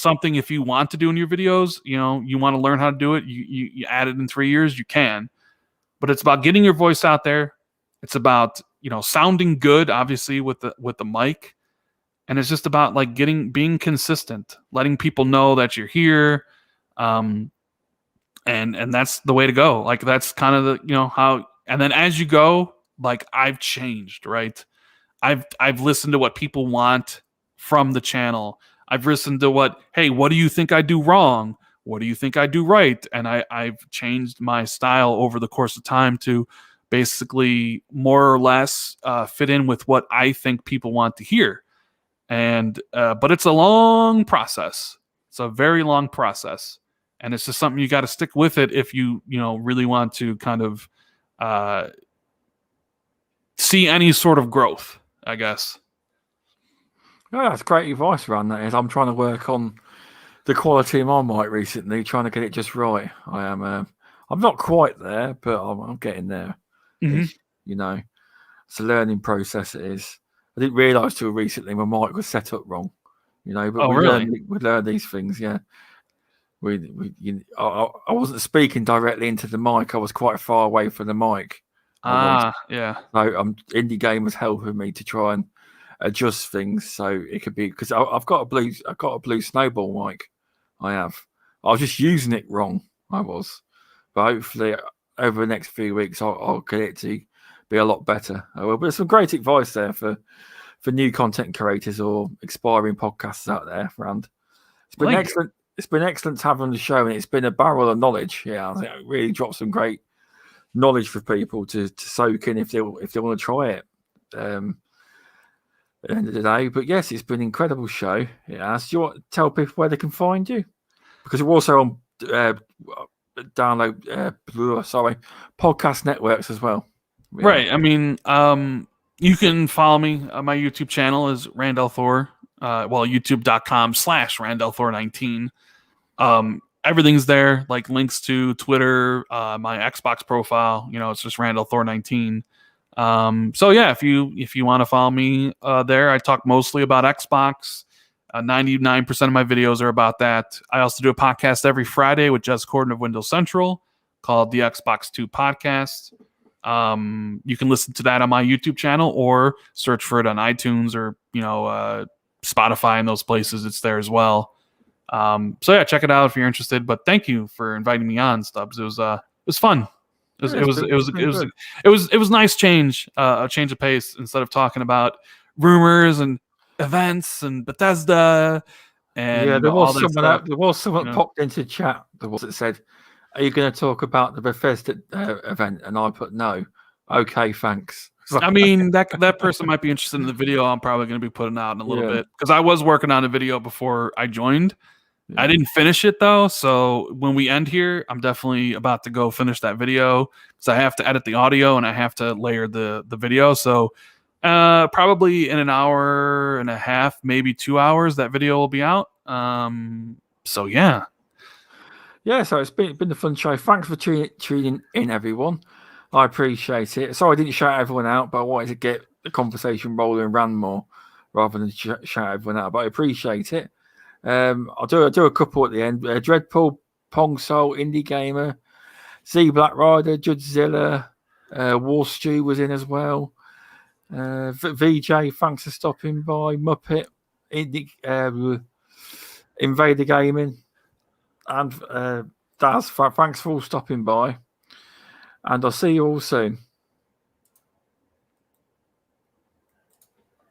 something if you want to do in your videos, you want to learn how to do it. You add it in 3 years, you can. But it's about getting your voice out there. It's about sounding good, obviously with the mic, and it's just about like being consistent, letting people know that you're here, and that's the way to go. Like that's kind of the how. And then as you go, like I've changed, right? I've listened to what people want from the channel. I've listened to hey, what do you think I do wrong? What do you think I do right? And I've changed my style over the course of time to basically more or less fit in with what I think people want to hear. And but it's a long process. It's a very long process, and it's just something you got to stick with it if you really want to kind of see any sort of growth, I guess. Yeah, that's great advice, Rand. That is. I'm trying to work on the quality of my mic recently, trying to get it just right. I am. I'm not quite there, but I'm getting there. Mm-hmm. It's a learning process. It is. I didn't realise till recently my mic was set up wrong. But we learn these things. Yeah. I wasn't speaking directly into the mic. I was quite far away from the mic. Yeah. So Indie Game was helping me to try and adjust things so it could be because I've got a blue snowball mic. I was just using it wrong. I was, but hopefully over the next few weeks I'll get it to be a lot better. But some great advice there for for new content creators or aspiring podcasters out there, Rand. It's been Thank excellent. It's been excellent to have on the show, and it's been a barrel of knowledge. Yeah, I think it really dropped some great knowledge for people to soak in if they want to try it. At the end of the day, but yes, it's been an incredible show. Yeah, so you want to tell people where they can find you? Because we're also on podcast networks as well. you. Right. I mean, you can follow me. My YouTube channel is Rand al Thor. YouTube.com/Rand al Thor 19. Everything's there, like links to Twitter, my Xbox profile. It's just Rand al Thor 19. So yeah, if you want to follow me there, I talk mostly about Xbox. 99% of my videos are about that. I also do a podcast every Friday with Jez Corden of Windows Central called the Xbox 2 Podcast. You can listen to that on my YouTube channel or search for it on iTunes or Spotify and those places. It's there as well. So yeah, check it out if you're interested. But thank you for inviting me on, Stubz. It was fun. It was nice change, a change of pace instead of talking about rumors and events and Bethesda and there all that stuff. There was someone popped into chat that said, "Are you going to talk about the Bethesda event?" And I put no. Okay, thanks. I mean, that person might be interested in the video I'm probably going to be putting out in a little bit because I was working on a video before I joined. I didn't finish it though, so when we end here, I'm definitely about to go finish that video because I have to edit the audio and I have to layer the video. So probably in an hour and a half, maybe 2 hours, that video will be out. So yeah. So it's been a fun show. Thanks for tuning in, everyone. I appreciate it. Sorry I didn't shout everyone out, but I wanted to get the conversation rolling around more rather than shout everyone out. But I appreciate it. I'll do a couple at the end. Dreadpool, Pong Soul, Indie Gamer, Z Black Rider, Judzilla, War Stew was in as well. VJ, thanks for stopping by. Muppet, Invader Gaming, and Daz, thanks for all stopping by. And I'll see you all soon.